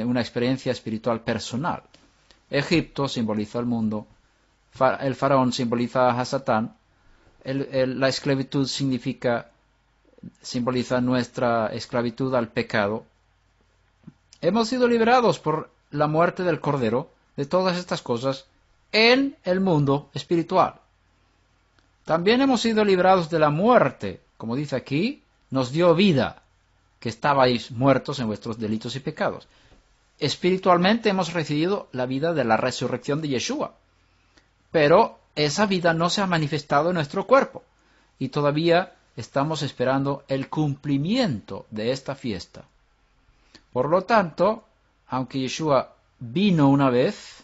una experiencia espiritual personal. Egipto simboliza el mundo, el Faraón simboliza a Satán, la esclavitud simboliza nuestra esclavitud al pecado. Hemos sido liberados por la muerte del Cordero de todas estas cosas en el mundo espiritual. También hemos sido librados de la muerte, como dice aquí, nos dio vida, que estabais muertos en vuestros delitos y pecados. Espiritualmente hemos recibido la vida de la resurrección de Yeshua, pero esa vida no se ha manifestado en nuestro cuerpo y todavía estamos esperando el cumplimiento de esta fiesta. Por lo tanto, aunque Yeshua vino una vez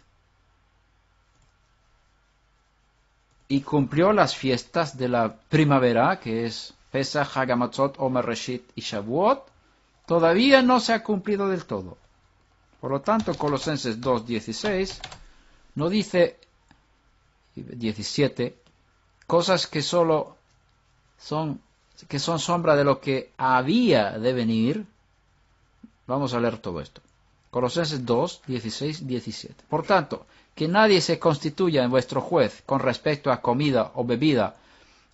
y cumplió las fiestas de la primavera, que es Pesach, Hag HaMatzot, Omer Reshit y Shavuot, todavía no se ha cumplido del todo. Por lo tanto, Colosenses 2:16 no dice 17 cosas que solo son sombra de lo que había de venir. Vamos a leer todo esto. Colosenses 2:16-17. Por tanto, que nadie se constituya en vuestro juez con respecto a comida o bebida,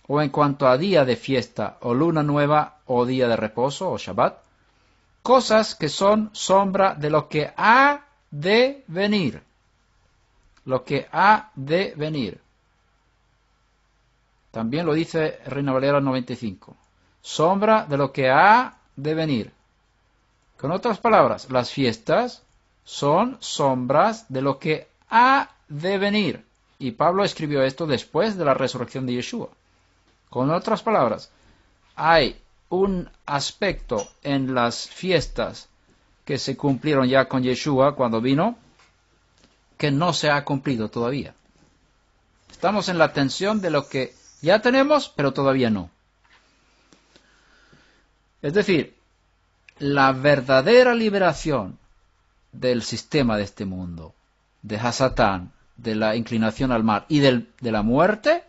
o en cuanto a día de fiesta, o luna nueva, o día de reposo, o Shabbat, cosas que son sombra de lo que ha de venir. Lo que ha de venir. También lo dice Reina Valera 95. Sombra de lo que ha de venir. Con otras palabras, las fiestas son sombras de lo que ha de venir. Y Pablo escribió esto después de la resurrección de Yeshua. Con otras palabras, hay un aspecto en las fiestas que se cumplieron ya con Yeshua cuando vino, que no se ha cumplido todavía. Estamos en la tensión de lo que ya tenemos, pero todavía no. Es decir, la verdadera liberación del sistema de este mundo, de Hasatán, de la inclinación al mal y de la muerte,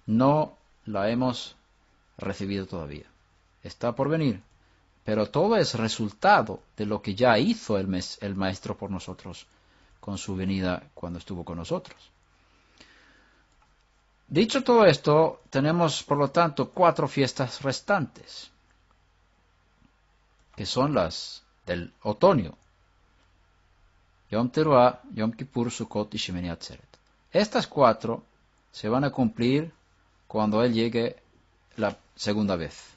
no la hemos recibido todavía. Está por venir, pero todo es resultado de lo que ya hizo el Maestro por nosotros con su venida cuando estuvo con nosotros. Dicho todo esto, tenemos por lo tanto 4 fiestas restantes, que son las del otoño: Yom Teruah, Yom Kippur, Sukkot y Shemini Atzeret. Estas 4 se van a cumplir cuando Él llegue la segunda vez.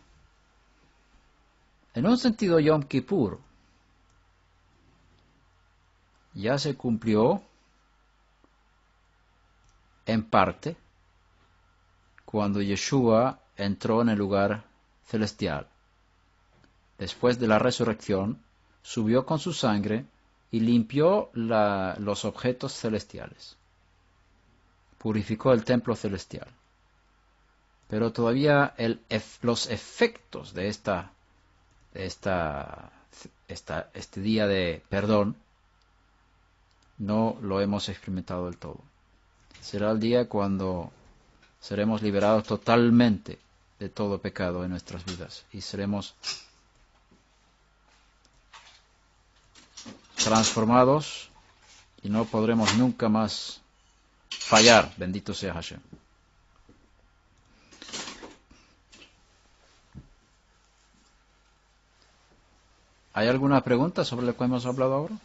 En un sentido, Yom Kippur ya se cumplió en parte cuando Yeshua entró en el lugar celestial. Después de la resurrección, subió con su sangre y limpió los objetos celestiales. Purificó el templo celestial. Pero todavía los efectos de este día de perdón no lo hemos experimentado del todo. Será el día cuando seremos liberados totalmente de todo pecado en nuestras vidas y seremos transformados y no podremos nunca más fallar. Bendito sea Hashem. ¿Hay alguna pregunta sobre lo que hemos hablado ahora?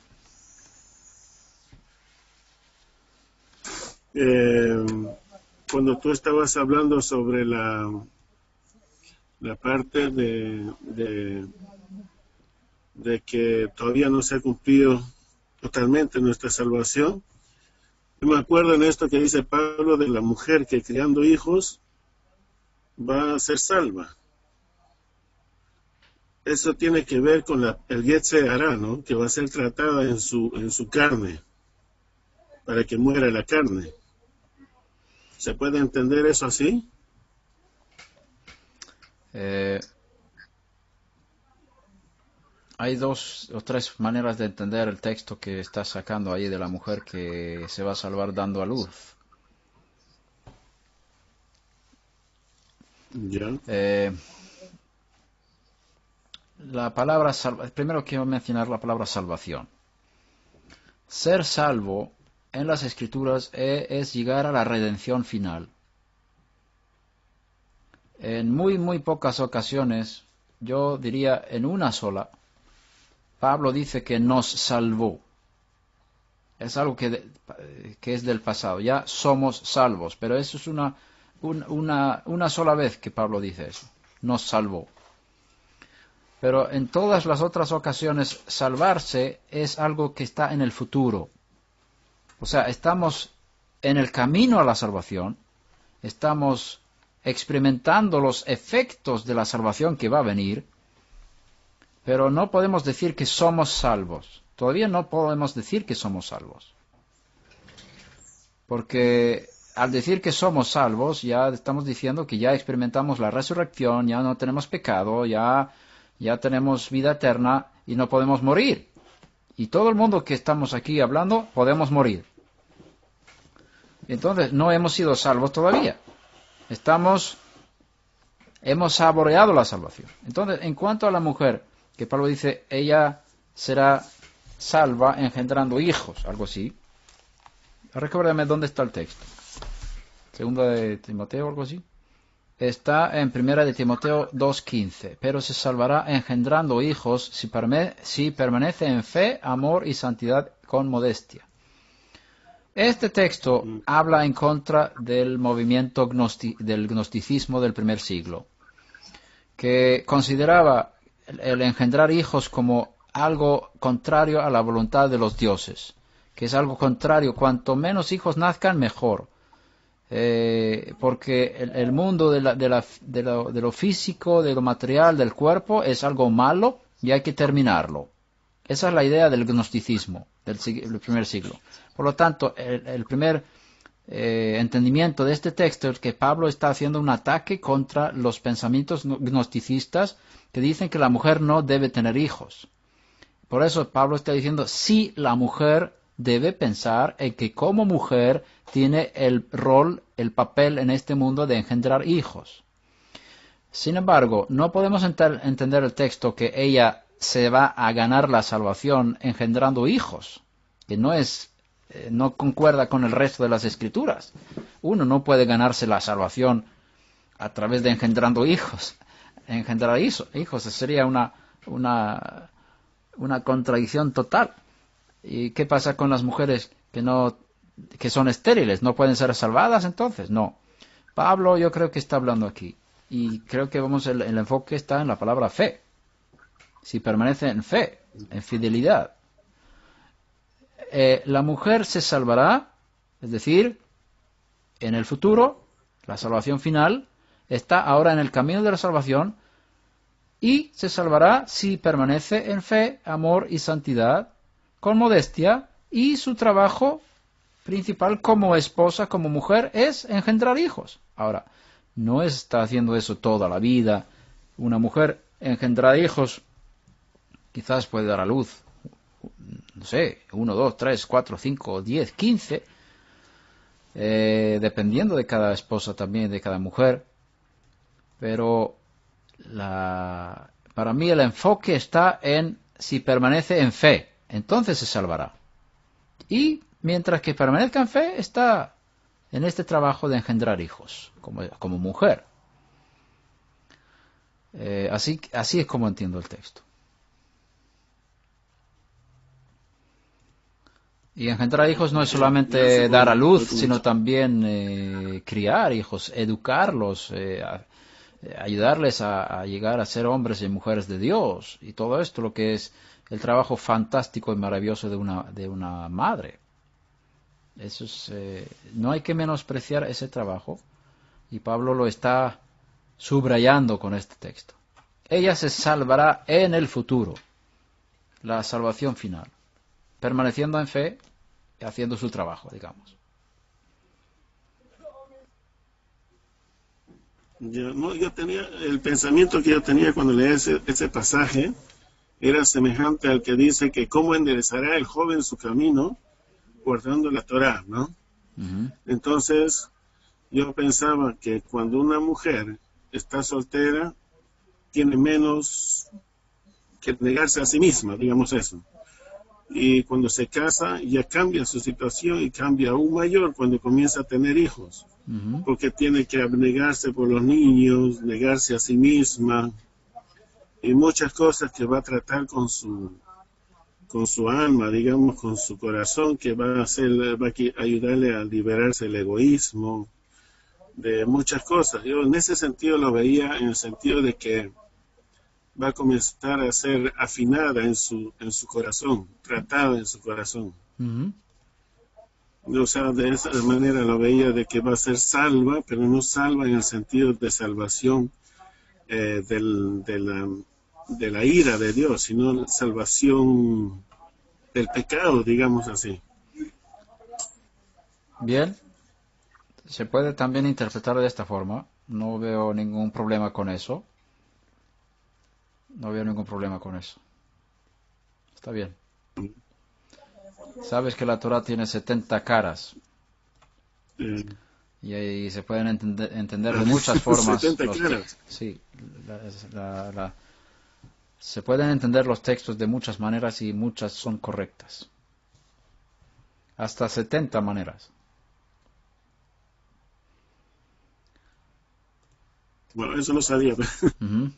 Cuando tú estabas hablando sobre la parte de que todavía no se ha cumplido totalmente nuestra salvación, yo me acuerdo en esto que dice Pablo de la mujer que criando hijos va a ser salva. Eso tiene que ver con el Yetzer Hará, ¿no? Que va a ser tratada en su carne, para que muera la carne. ¿Se puede entender eso así? Hay dos o tres maneras de entender el texto que está sacando ahí de la mujer que se va a salvar dando a luz. Ya. La palabra primero quiero mencionar la palabra salvación. Ser salvo en las Escrituras es llegar a la redención final. En muy pocas ocasiones, yo diría en una sola, Pablo dice que nos salvó. Es algo que es del pasado. Ya somos salvos, pero eso es una sola vez que Pablo dice eso. Nos salvó. Pero en todas las otras ocasiones, salvarse es algo que está en el futuro. O sea, estamos en el camino a la salvación, estamos experimentando los efectos de la salvación que va a venir, pero no podemos decir que somos salvos. Todavía no podemos decir que somos salvos. Porque al decir que somos salvos, ya estamos diciendo que ya experimentamos la resurrección, ya no tenemos pecado, ya tenemos vida eterna y no podemos morir. Y todo el mundo que estamos aquí hablando, podemos morir. Entonces, no hemos sido salvos todavía. Hemos saboreado la salvación. Entonces, en cuanto a la mujer, que Pablo dice, ella será salva engendrando hijos, algo así. Recuérdame dónde está el texto. Segunda de Timoteo, algo así. Está en Primera de Timoteo 2:15. Pero se salvará engendrando hijos si permanece en fe, amor y santidad con modestia. Este texto habla en contra del movimiento del gnosticismo del primer siglo, que consideraba el engendrar hijos como algo contrario a la voluntad de los dioses, que es algo contrario, cuanto menos hijos nazcan, mejor. Porque el mundo de lo físico, de lo material, del cuerpo, es algo malo y hay que terminarlo. Esa es la idea del gnosticismo del primer siglo. Por lo tanto, el primer entendimiento de este texto es que Pablo está haciendo un ataque contra los pensamientos gnosticistas que dicen que la mujer no debe tener hijos. Por eso Pablo está diciendo, sí, la mujer debe pensar en que como mujer tiene el rol, el papel en este mundo de engendrar hijos. Sin embargo, no podemos entender el texto que ella se va a ganar la salvación engendrando hijos, que no concuerda con el resto de las Escrituras. Uno no puede ganarse la salvación a través de engendrando hijos. Engendrar hijos sería una contradicción total. ¿Y qué pasa con las mujeres que son estériles? ¿No pueden ser salvadas entonces? No. Pablo yo creo que está hablando aquí. Y creo que el enfoque está en la palabra fe. Si permanece en fe, en fidelidad. La mujer se salvará, es decir, en el futuro, la salvación final, está ahora en el camino de la salvación y se salvará si permanece en fe, amor y santidad, con modestia, y su trabajo principal como esposa, como mujer, es engendrar hijos. Ahora, no está haciendo eso toda la vida. Una mujer engendrar hijos quizás puede dar a luz, no sé, 1, 2, 3, 4, 5, 10, 15, dependiendo de cada esposa también, de cada mujer. Pero para mí el enfoque está en si permanece en fe, entonces se salvará. Y mientras que permanezca en fe, está en este trabajo de engendrar hijos, como mujer. Así es como entiendo el texto. Y engendrar hijos no es solamente dar a luz, sino también criar hijos, educarlos, ayudarles a llegar a ser hombres y mujeres de Dios. Y todo esto lo que es el trabajo fantástico y maravilloso de una madre. Eso es, no hay que menospreciar ese trabajo. Y Pablo lo está subrayando con este texto. Ella se salvará en el futuro, la salvación final, permaneciendo en fe y haciendo su trabajo, digamos. Yo tenía, el pensamiento que yo tenía cuando leía ese pasaje era semejante al que dice que cómo enderezará el joven su camino guardando la Torá, ¿no? Uh-huh. Entonces, yo pensaba que cuando una mujer está soltera, tiene menos que negarse a sí misma, digamos eso. Y cuando se casa, ya cambia su situación y cambia aún mayor cuando comienza a tener hijos. Uh-huh. Porque tiene que abnegarse por los niños, negarse a sí misma y muchas cosas que va a tratar con su alma, digamos, con su corazón, que va a ayudarle a liberarse del egoísmo, de muchas cosas. Yo en ese sentido lo veía en el sentido de que va a comenzar a ser afinada en su corazón, tratada en su corazón. Uh-huh. O sea, de esa manera lo veía de que va a ser salva, pero no salva en el sentido de salvación de la ira de Dios, sino salvación del pecado, digamos así. Bien, se puede también interpretar de esta forma. No veo ningún problema con eso. No veo ningún problema con eso. Está bien. Sabes que la Torah tiene 70 caras. Y ahí se pueden entender de muchas formas. 70 caras. Sí, se pueden entender los textos de muchas maneras y muchas son correctas. Hasta 70 maneras. Bueno, eso no sabía. Uh-huh.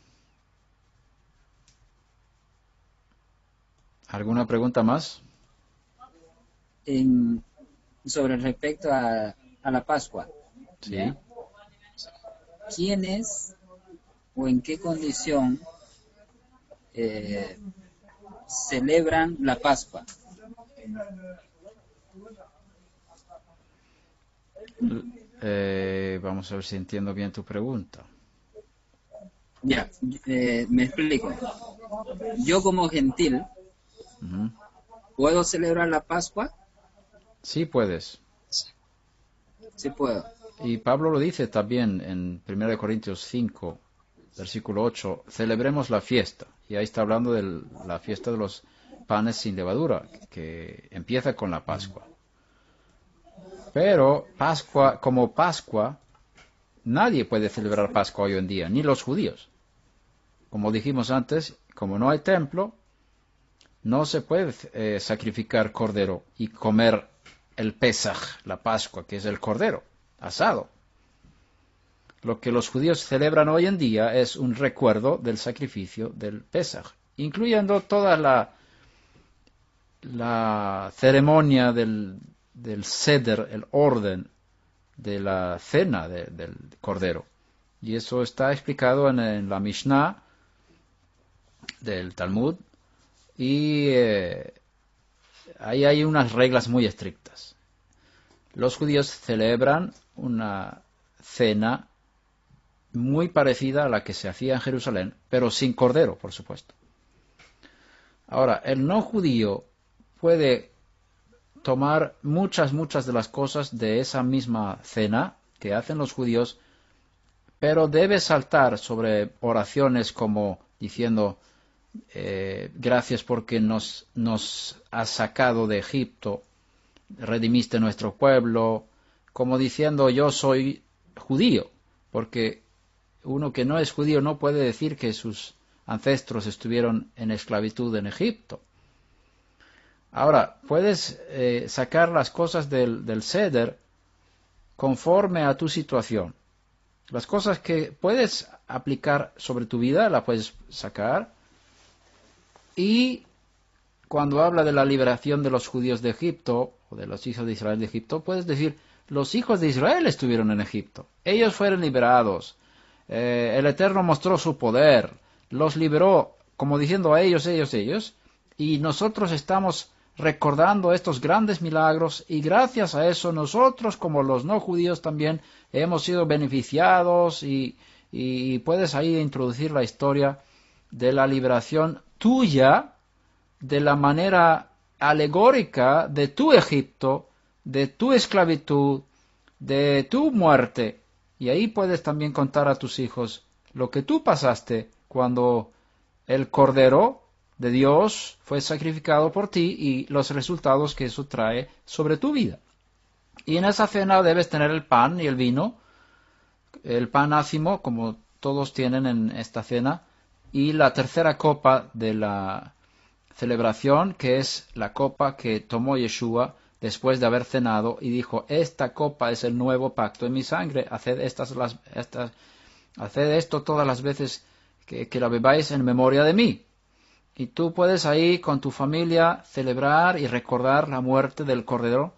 ¿Alguna pregunta más? Sobre respecto a la Pascua. Sí. ¿Ya? ¿Quiénes o en qué condición celebran la Pascua? Vamos a ver si entiendo bien tu pregunta. Ya, me explico. Yo como gentil, Uh-huh. ¿puedo celebrar la Pascua? Sí puedes. Sí puedo. Y Pablo lo dice también en 1 Corintios 5, versículo 8, celebremos la fiesta. Y ahí está hablando de la fiesta de los panes sin levadura, que empieza con la Pascua. Pero Pascua, como Pascua, nadie puede celebrar Pascua hoy en día, ni los judíos. Como dijimos antes, como no hay templo, no se puede sacrificar cordero y comer el Pesaj, la Pascua, que es el cordero asado. Lo que los judíos celebran hoy en día es un recuerdo del sacrificio del Pesaj, incluyendo toda la ceremonia del Seder, el orden de la cena del cordero. Y eso está explicado en la Mishnah del Talmud. Y ahí hay unas reglas muy estrictas. Los judíos celebran una cena muy parecida a la que se hacía en Jerusalén, pero sin cordero, por supuesto. Ahora, el no judío puede tomar muchas de las cosas de esa misma cena que hacen los judíos, pero debe saltar sobre oraciones como diciendo gracias porque nos has sacado de Egipto, redimiste nuestro pueblo, como diciendo yo soy judío, porque uno que no es judío no puede decir que sus ancestros estuvieron en esclavitud en Egipto. Ahora, puedes sacar las cosas del Seder conforme a tu situación. Las cosas que puedes aplicar sobre tu vida las puedes sacar y cuando habla de la liberación de los judíos de Egipto, o de los hijos de Israel de Egipto, puedes decir, los hijos de Israel estuvieron en Egipto. Ellos fueron liberados. El Eterno mostró su poder. Los liberó, como diciendo a ellos, y nosotros estamos recordando estos grandes milagros, y gracias a eso nosotros, como los no judíos también, hemos sido beneficiados, y puedes ahí introducir la historia de la liberación tuya, de la manera alegórica de tu Egipto, de tu esclavitud, de tu muerte. Y ahí puedes también contar a tus hijos lo que tú pasaste cuando el Cordero de Dios fue sacrificado por ti y los resultados que eso trae sobre tu vida. Y en esa cena debes tener el pan y el vino, el pan ácimo, como todos tienen en esta cena, y la tercera copa de la celebración, que es la copa que tomó Yeshua después de haber cenado y dijo, esta copa es el nuevo pacto en mi sangre, haced esto todas las veces que la bebáis en memoria de mí. Y tú puedes ahí con tu familia celebrar y recordar la muerte del Cordero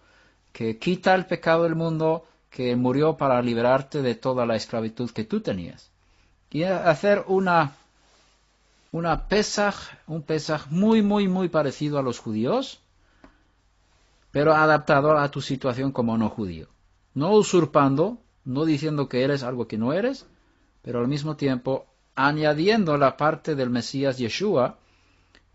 que quita el pecado del mundo, que murió para liberarte de toda la esclavitud que tú tenías. Y hacer un Pesaj muy, muy, muy parecido a los judíos, pero adaptado a tu situación como no judío. No usurpando, no diciendo que eres algo que no eres, pero al mismo tiempo añadiendo la parte del Mesías Yeshua,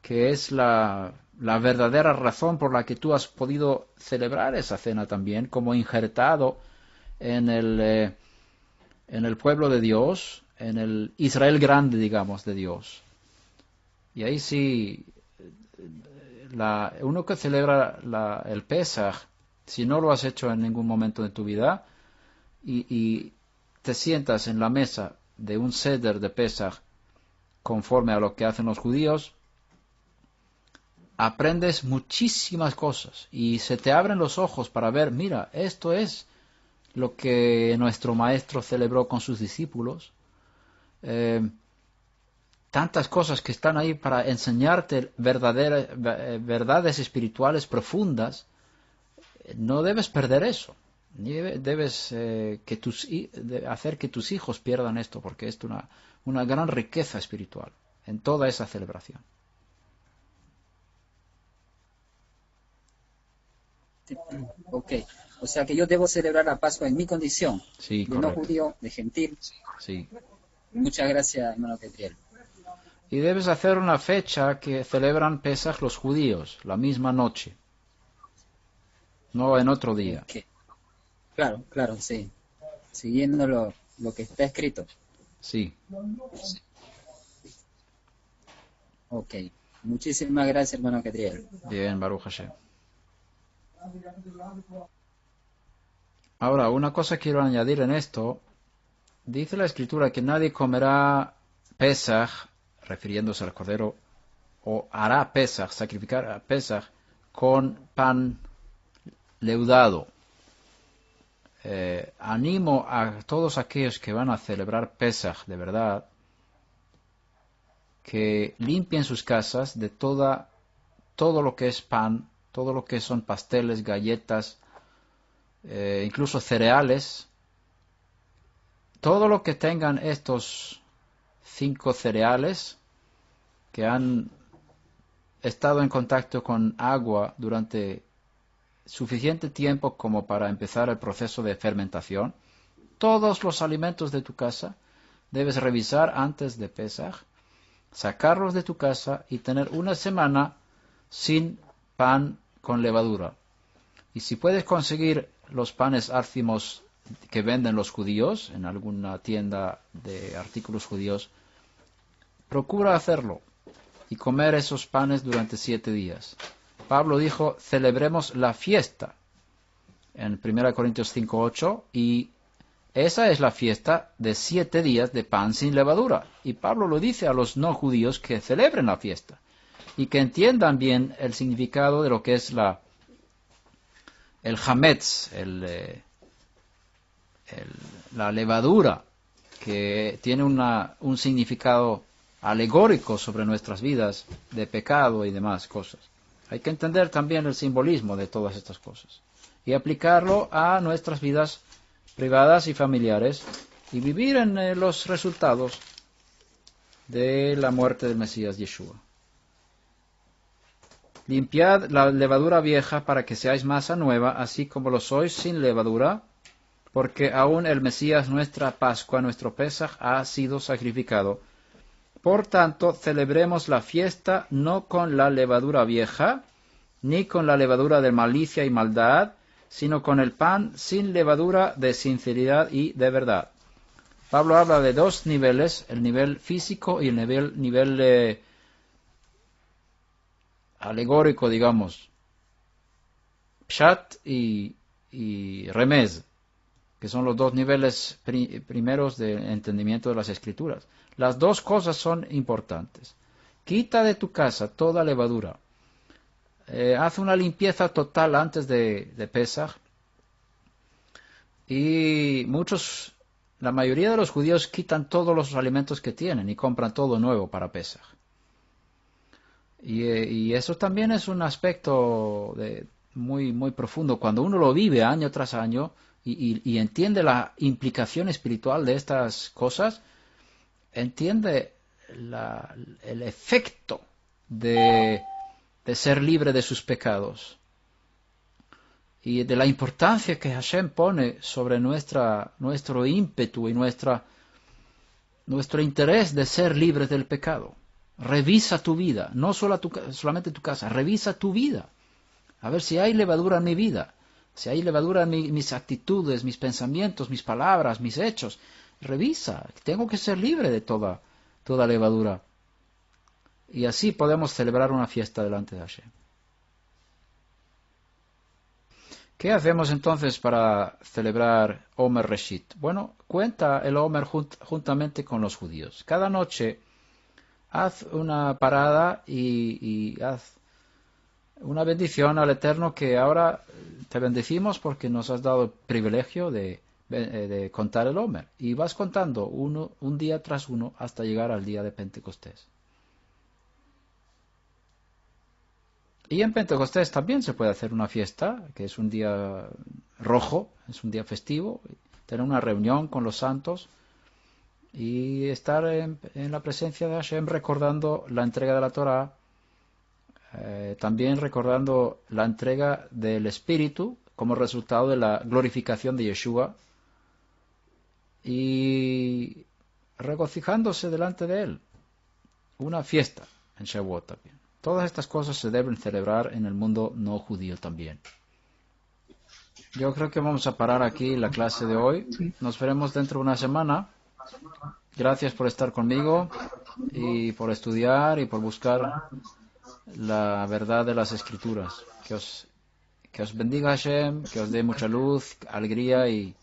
que es la verdadera razón por la que tú has podido celebrar esa cena también, como injertado en el pueblo de Dios, en el Israel grande, digamos, de Dios. Y ahí sí, uno que celebra el Pesaj, si no lo has hecho en ningún momento de tu vida, y te sientas en la mesa de un seder de Pesaj conforme a lo que hacen los judíos, aprendes muchísimas cosas y se te abren los ojos para ver, mira, esto es lo que nuestro maestro celebró con sus discípulos. Tantas cosas que están ahí para enseñarte verdades espirituales profundas. No debes perder eso. Debes hacer que tus hijos pierdan esto, porque es una gran riqueza espiritual en toda esa celebración. Ok, o sea que yo debo celebrar la Pascua en mi condición, Sí, de correcto. no judío, de gentil. Sí. Muchas gracias, hermano Petriel. Y debes hacer una fecha que celebran Pesaj los judíos, la misma noche, no en otro día. Okay. Claro, sí. Siguiendo lo que está escrito. Sí. Ok, muchísimas gracias, hermano Petriel. Bien, Baruch Hashem. Ahora, una cosa quiero añadir en esto. Dice la Escritura que nadie comerá Pesaj, refiriéndose al Cordero, o hará Pesaj, sacrificará Pesaj, con pan leudado. Animo a todos aquellos que van a celebrar Pesaj de verdad, que limpien sus casas de todo lo que es pan, todo lo que son pasteles, galletas, incluso cereales, todo lo que tengan estos 5 cereales que han estado en contacto con agua durante suficiente tiempo como para empezar el proceso de fermentación. Todos los alimentos de tu casa debes revisar antes de Pesaj, sacarlos de tu casa y tener una semana sin pan con levadura. Y si puedes conseguir los panes ácimos que venden los judíos en alguna tienda de artículos judíos, procura hacerlo y comer esos panes durante 7 días. Pablo dijo, celebremos la fiesta en 1 Corintios 5:8, y esa es la fiesta de 7 días de pan sin levadura. Y Pablo lo dice a los no judíos que celebren la fiesta y que entiendan bien el significado de lo que es el hametz, la levadura, que tiene un significado alegórico sobre nuestras vidas de pecado y demás cosas. Hay que entender también el simbolismo de todas estas cosas y aplicarlo a nuestras vidas privadas y familiares y vivir en los resultados de la muerte del Mesías Yeshua. Limpiad la levadura vieja para que seáis masa nueva, así como lo sois sin levadura, porque aún el Mesías, nuestra Pascua, nuestro Pesaj, ha sido sacrificado. Por tanto, celebremos la fiesta no con la levadura vieja, ni con la levadura de malicia y maldad, sino con el pan sin levadura de sinceridad y de verdad. Pablo habla de dos niveles, el nivel físico y el nivel alegórico, digamos, Pshat y Remez, que son los dos niveles primeros de entendimiento de las Escrituras. Las dos cosas son importantes. Quita de tu casa toda levadura. Haz una limpieza total antes de Pesaj. Y la mayoría de los judíos quitan todos los alimentos que tienen y compran todo nuevo para Pesaj. Y eso también es un aspecto muy, muy profundo. Cuando uno lo vive año tras año y entiende la implicación espiritual de estas cosas, entiende el efecto de ser libre de sus pecados y de la importancia que Hashem pone sobre nuestro ímpetu y nuestro interés de ser libres del pecado. Revisa tu vida, no solamente tu casa, revisa tu vida. A ver si hay levadura en mi vida, si hay levadura en mis actitudes, mis pensamientos, mis palabras, mis hechos. Revisa, tengo que ser libre de toda levadura. Y así podemos celebrar una fiesta delante de Hashem. ¿Qué hacemos entonces para celebrar Omer Reshit? Bueno, cuenta el Omer juntamente con los judíos. Cada noche haz una parada y haz una bendición al Eterno, que ahora te bendecimos porque nos has dado el privilegio de contar el Omer. Y vas contando un día tras uno hasta llegar al día de Pentecostés. Y en Pentecostés también se puede hacer una fiesta, que es un día rojo, es un día festivo, tener una reunión con los santos y estar en la presencia de Hashem recordando la entrega de la Torá, también recordando la entrega del Espíritu como resultado de la glorificación de Yeshua y regocijándose delante de Él. Una fiesta en Shavuot también. Todas estas cosas se deben celebrar en el mundo no judío también. Yo creo que vamos a parar aquí la clase de hoy. Nos veremos dentro de una semana. Gracias por estar conmigo y por estudiar y por buscar la verdad de las Escrituras. Que os bendiga Hashem, que os dé mucha luz, alegría y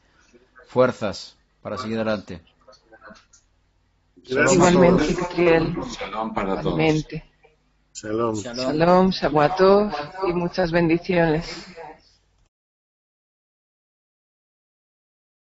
fuerzas para seguir adelante. Igualmente, Gabriel. Shalom para todos. Igualmente. Shalom. Shalom, Shavuot Tov y muchas bendiciones.